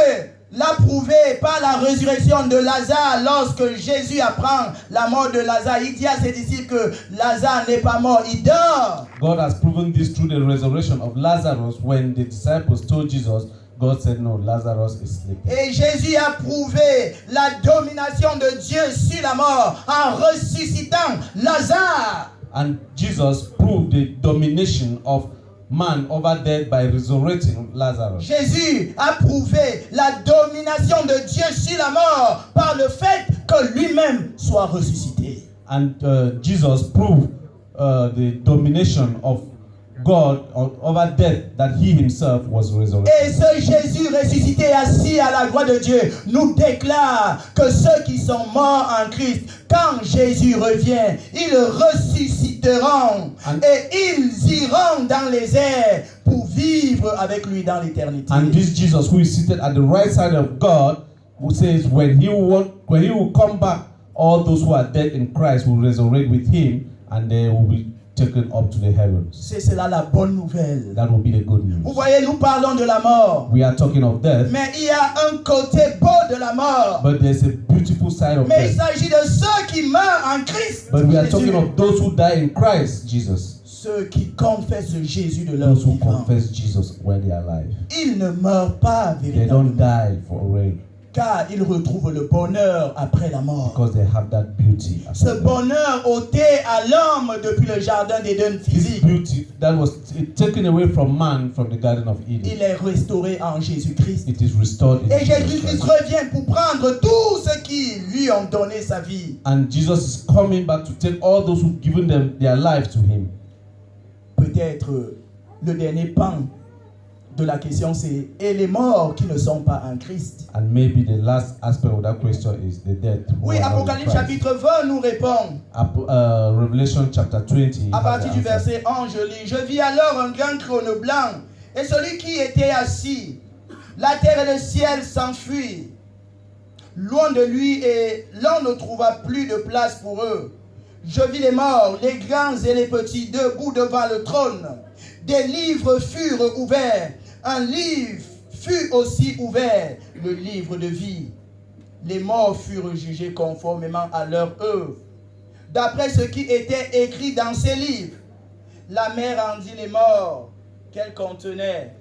Speaker 1: l'a prouvé par la résurrection de Lazare. Lorsque Jésus apprend la mort de Lazare, il dit à ses disciples que Lazare n'est pas mort, il dort.
Speaker 2: God has proven this through the resurrection of Lazarus. When the disciples told Jesus, God said, no, Lazarus is sleeping.
Speaker 1: Et Jésus a prouvé la domination de Dieu sur la mort en ressuscitant Lazare.
Speaker 2: And Jesus proved the domination of man over death by resurrecting Lazarus.
Speaker 1: Jésus a prouvé la domination de Dieu sur la mort par le fait que lui-même soit ressuscité.
Speaker 2: And Jesus proved the domination of God over death, that he himself was resurrected.
Speaker 1: Et ce Jésus ressuscité assis à la droite de Dieu nous déclare que ceux qui sont morts en Christ, quand Jésus revient, ils ressusciteront et ils iront dans les airs pour vivre avec lui dans l'éternité.
Speaker 2: And this Jesus who is seated at the right side of God, who says when he will come back, all those who are dead in Christ will resurrect with him, and they will be taken up to the heavens.
Speaker 1: C'est cela la bonne nouvelle.
Speaker 2: That will be the good
Speaker 1: Vous
Speaker 2: news.
Speaker 1: voyez, nous parlons de la mort.
Speaker 2: We are talking of death,
Speaker 1: Mais il y a un côté beau de la mort.
Speaker 2: but there's a beautiful side of
Speaker 1: Mais il
Speaker 2: death.
Speaker 1: s'agit de ceux qui meurent en Christ.
Speaker 2: But we are
Speaker 1: Jésus.
Speaker 2: talking of those who die in Christ Jesus.
Speaker 1: Ceux qui confessent Jésus de leur
Speaker 2: Those who
Speaker 1: vivant.
Speaker 2: confess Jesus when they are alive.
Speaker 1: Ils ne meurent pas
Speaker 2: They don't
Speaker 1: véritablement.
Speaker 2: die for already,
Speaker 1: Car ils retrouvent le bonheur après la mort.
Speaker 2: because they have that beauty.
Speaker 1: Ce
Speaker 2: after death.
Speaker 1: bonheur ôté à l'homme depuis le jardin d'Éden
Speaker 2: This
Speaker 1: physique,
Speaker 2: beauty that was taken away from man from the Garden of Eden.
Speaker 1: il est restauré en Jésus-Christ.
Speaker 2: It is restored in
Speaker 1: Et
Speaker 2: Jesus
Speaker 1: Jésus-Christ
Speaker 2: Christ.
Speaker 1: revient pour prendre tous ceux qui lui ont donné sa vie.
Speaker 2: And Jesus is coming back to take all those who've given them their life to him.
Speaker 1: Peut-être le dernier pan de la question c'est et les morts qui ne sont pas en Christ.
Speaker 2: And maybe the last aspect of that question is the death.
Speaker 1: Oui, Apocalypse chapitre 20 nous répond.
Speaker 2: Revelation chapter 20.
Speaker 1: À
Speaker 2: has
Speaker 1: partir
Speaker 2: the
Speaker 1: du
Speaker 2: answer.
Speaker 1: verset 11, je lis. Je vis alors un grand trône blanc et celui qui était assis. La terre et le ciel s'enfuient. Loin de lui et l'on ne trouva plus de place pour eux. Je vis les morts, les grands et les petits, debout devant le trône. Des livres furent ouverts. Un livre fut aussi ouvert, le livre de vie. Les morts furent jugés conformément à leur œuvre. D'après ce qui était écrit dans ces livres, la mer rendit les morts qu'elle contenait.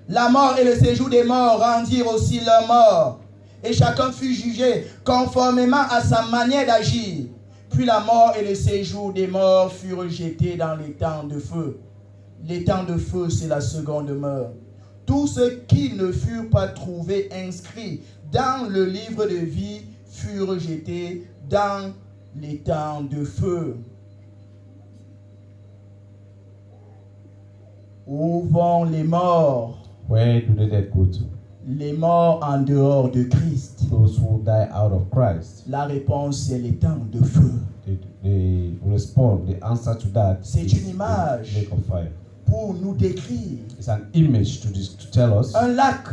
Speaker 1: La mort et le séjour des morts rendirent aussi leurs morts. Et chacun fut jugé conformément à sa manière d'agir. Puis la mort et le séjour des morts furent jetés dans les temps de feu. Les temps de feu, c'est la seconde mort. Tous ceux qui ne furent pas trouvés inscrits dans le livre de vie furent jetés dans les temps de feu. Où vont les morts?
Speaker 2: Where do the dead go to?
Speaker 1: Les morts en dehors de Christ.
Speaker 2: Those who die out of Christ.
Speaker 1: La réponse, c'est les temps de feu.
Speaker 2: The response, the answer to that
Speaker 1: C'est
Speaker 2: is
Speaker 1: une image.
Speaker 2: the lake of fire.
Speaker 1: Pour nous décrire
Speaker 2: It's an image to tell us
Speaker 1: un lac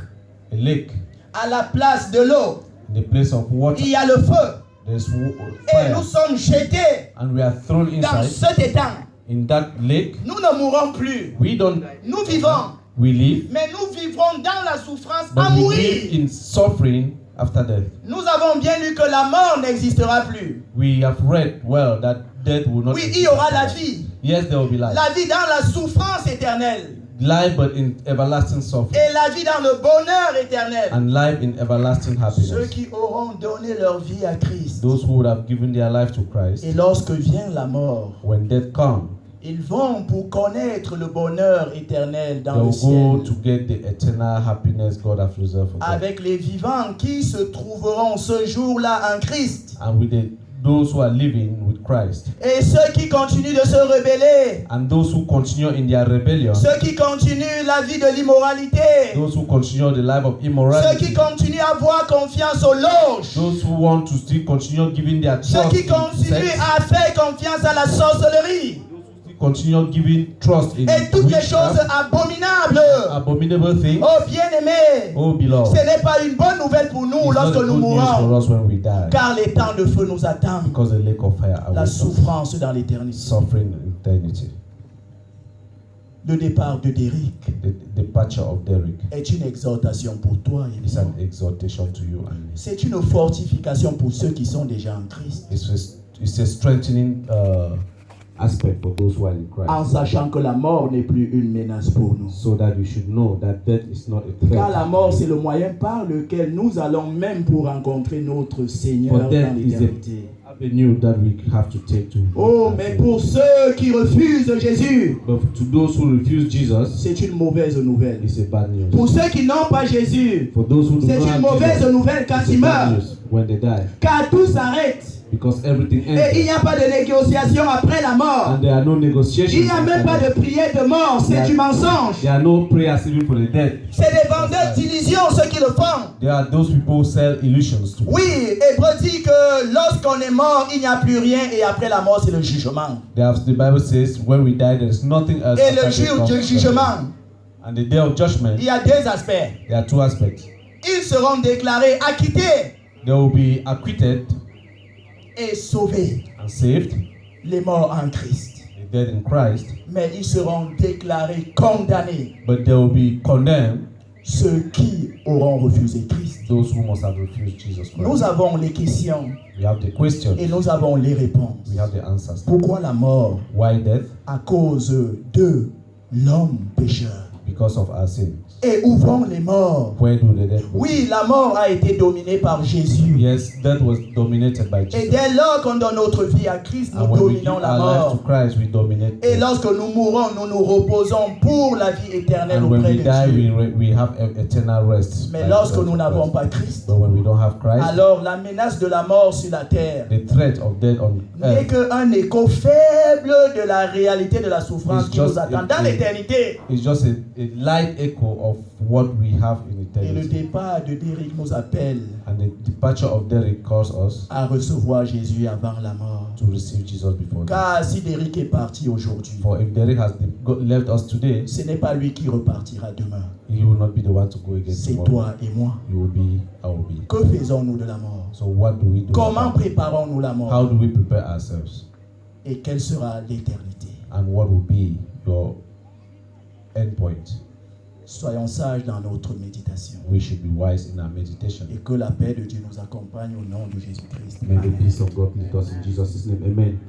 Speaker 2: a lake
Speaker 1: à la place de l'eau.
Speaker 2: in the place of water.
Speaker 1: Il y a le feu.
Speaker 2: There's
Speaker 1: Et
Speaker 2: fire,
Speaker 1: nous sommes jetés
Speaker 2: and we are thrown
Speaker 1: dans
Speaker 2: inside
Speaker 1: cet étang.
Speaker 2: in that lake.
Speaker 1: Nous ne mourrons plus.
Speaker 2: We don't.
Speaker 1: Nous vivons.
Speaker 2: We live,
Speaker 1: Mais nous vivrons dans la souffrance à
Speaker 2: but we
Speaker 1: mourir.
Speaker 2: live in suffering after death.
Speaker 1: Nous avons bien lu que la mort n'existera plus.
Speaker 2: We have read well that death will not.
Speaker 1: Oui, il
Speaker 2: exist
Speaker 1: y aura
Speaker 2: after
Speaker 1: la
Speaker 2: death.
Speaker 1: vie.
Speaker 2: Yes, there will be life.
Speaker 1: La vie dans la souffrance éternelle.
Speaker 2: Life, but in everlasting suffering,
Speaker 1: Et la vie dans le bonheur éternel.
Speaker 2: and life in everlasting
Speaker 1: Ceux
Speaker 2: happiness.
Speaker 1: qui auront donné leur vie à Christ.
Speaker 2: Those who would have given their life to Christ,
Speaker 1: Et lorsque vient la mort,
Speaker 2: when death comes,
Speaker 1: ils vont pour connaître le bonheur éternel dans
Speaker 2: they
Speaker 1: le
Speaker 2: will go
Speaker 1: ciel.
Speaker 2: to get the eternal happiness God has reserved for them.
Speaker 1: Avec les vivants qui se trouveront ce jour-là en Christ.
Speaker 2: And with those who are living with Christ,
Speaker 1: Et ceux qui continuent de se rebeller.
Speaker 2: and those who continue in their rebellion,
Speaker 1: Ceux qui continuent la vie de l'immoralité.
Speaker 2: those who continue the life of
Speaker 1: Ceux qui
Speaker 2: immorality,
Speaker 1: continuent à avoir confiance aux loges.
Speaker 2: those who want to still continue giving their
Speaker 1: Ceux
Speaker 2: trust
Speaker 1: qui
Speaker 2: in
Speaker 1: continuent
Speaker 2: sex,
Speaker 1: à faire confiance à la sorcellerie.
Speaker 2: continue giving trust in
Speaker 1: Et toutes les choses
Speaker 2: witchcraft,
Speaker 1: abominables.
Speaker 2: abominable things.
Speaker 1: Oh bien-aimés,
Speaker 2: Oh beloved,
Speaker 1: ce n'est pas une bonne nouvelle pour nous
Speaker 2: it's not
Speaker 1: lorsque
Speaker 2: a
Speaker 1: nous
Speaker 2: good news for
Speaker 1: mourrons.
Speaker 2: us when we die,
Speaker 1: Car les temps de feu nous attendent.
Speaker 2: because the lake of fire
Speaker 1: La
Speaker 2: awaits us,
Speaker 1: souffrance dans l'éternité.
Speaker 2: suffering in eternity.
Speaker 1: Le départ de Derrick
Speaker 2: The departure of Derek
Speaker 1: est une exhortation pour toi et
Speaker 2: is
Speaker 1: moi.
Speaker 2: an exhortation to you and me.
Speaker 1: C'est une fortification pour ceux qui sont déjà en Christ.
Speaker 2: It's a strengthening aspect for those who are in Christ,
Speaker 1: En sachant que la mort n'est plus une menace pour nous.
Speaker 2: so that you should know that death is not a
Speaker 1: Car la mort,
Speaker 2: threat.
Speaker 1: c'est le moyen par lequel nous allons même pour rencontrer notre Seigneur
Speaker 2: For
Speaker 1: dans
Speaker 2: death is
Speaker 1: l'éternité.
Speaker 2: an avenue that we have to take to.
Speaker 1: Oh, mais pour ceux qui refusent Jésus,
Speaker 2: But to those who refuse Jesus,
Speaker 1: c'est une mauvaise nouvelle.
Speaker 2: it's a bad news.
Speaker 1: Pour ceux qui n'ont pas Jésus,
Speaker 2: For those who do
Speaker 1: c'est
Speaker 2: not
Speaker 1: une
Speaker 2: have
Speaker 1: mauvaise
Speaker 2: Jesus,
Speaker 1: nouvelle quand
Speaker 2: it's
Speaker 1: ils
Speaker 2: a bad
Speaker 1: meurent.
Speaker 2: news when they die,
Speaker 1: Car tout s'arrête.
Speaker 2: because everything
Speaker 1: Et il n'y
Speaker 2: ends,
Speaker 1: a pas de négociation après la mort.
Speaker 2: and there are no
Speaker 1: Il
Speaker 2: negotiations.
Speaker 1: n'y a même pas de prière de mort. C'est du mensonge.
Speaker 2: There are no prayers even for the dead.
Speaker 1: C'est des vendeurs d'illusions ceux qui le font.
Speaker 2: There are those people who sell illusions to.
Speaker 1: Oui, Hébreu dit que lorsqu'on est mort, il n'y a plus rien et après la mort, c'est le jugement.
Speaker 2: The Bible says when we die, there is nothing else.
Speaker 1: Et le
Speaker 2: after
Speaker 1: jour
Speaker 2: death
Speaker 1: du
Speaker 2: comes.
Speaker 1: jugement,
Speaker 2: And the day of judgment,
Speaker 1: il y a deux aspects.
Speaker 2: there are two aspects.
Speaker 1: Ils seront déclarés acquittés
Speaker 2: They will be acquitted
Speaker 1: et sauvés.
Speaker 2: and saved,
Speaker 1: Les morts en Christ.
Speaker 2: dead in Christ,
Speaker 1: mais ils seront déclarés condamnés,
Speaker 2: but they will be condemned,
Speaker 1: ceux qui auront refusé Christ.
Speaker 2: those who must have refused Jesus Christ.
Speaker 1: Nous avons les questions
Speaker 2: We have the questions,
Speaker 1: et nous avons les réponses.
Speaker 2: we have the answers.
Speaker 1: Pourquoi la mort?
Speaker 2: Why death?
Speaker 1: À cause de l'homme pécheur.
Speaker 2: Because of our sins.
Speaker 1: Et où vont les morts?
Speaker 2: Where do the dead go?
Speaker 1: Oui, la mort a été dominée par Jésus.
Speaker 2: Yes, death was dominated by
Speaker 1: Et
Speaker 2: Jesus.
Speaker 1: dès lors qu'on donne notre vie à Christ, nous
Speaker 2: And when we give
Speaker 1: dominons la
Speaker 2: our life to
Speaker 1: mort.
Speaker 2: Christ, we dominate
Speaker 1: Et
Speaker 2: death.
Speaker 1: lorsque nous mourons, nous nous reposons pour la vie éternelle
Speaker 2: And when
Speaker 1: auprès
Speaker 2: we
Speaker 1: de
Speaker 2: die,
Speaker 1: Dieu.
Speaker 2: we have eternal rest.
Speaker 1: Mais
Speaker 2: by
Speaker 1: lorsque
Speaker 2: the
Speaker 1: nous
Speaker 2: death of
Speaker 1: n'avons
Speaker 2: Christ.
Speaker 1: pas Christ,
Speaker 2: But when we don't have Christ,
Speaker 1: alors la menace de la mort sur la terre
Speaker 2: the threat of death on
Speaker 1: n'est
Speaker 2: earth
Speaker 1: qu'un écho faible de la réalité de la souffrance
Speaker 2: It's
Speaker 1: qui nous
Speaker 2: just
Speaker 1: attend
Speaker 2: a-
Speaker 1: dans l'éternité.
Speaker 2: is just a light echo of what we have in
Speaker 1: Et le
Speaker 2: eternity.
Speaker 1: départ de Derrick nous appelle
Speaker 2: And the departure of Derek calls us
Speaker 1: à recevoir Jésus avant la mort.
Speaker 2: to receive Jesus before death.
Speaker 1: Car si Derrick est parti aujourd'hui,
Speaker 2: For if Derek has left us today,
Speaker 1: ce n'est pas lui qui repartira demain.
Speaker 2: he will not be the one to go again
Speaker 1: C'est
Speaker 2: tomorrow.
Speaker 1: toi et moi.
Speaker 2: You will be, I will be.
Speaker 1: Que faisons-nous de la mort?
Speaker 2: So what do we do?
Speaker 1: Comment
Speaker 2: about it?
Speaker 1: préparons-nous la
Speaker 2: How
Speaker 1: mort?
Speaker 2: do we prepare ourselves?
Speaker 1: Et quelle sera l'éternité?
Speaker 2: And what will be your end point?
Speaker 1: Soyons sages dans notre méditation.
Speaker 2: We should be wise in our meditation.
Speaker 1: Et que la paix de Dieu nous accompagne au nom de Jésus-Christ.
Speaker 2: May the
Speaker 1: Amen.
Speaker 2: peace of God lead us in Jesus' name. Amen.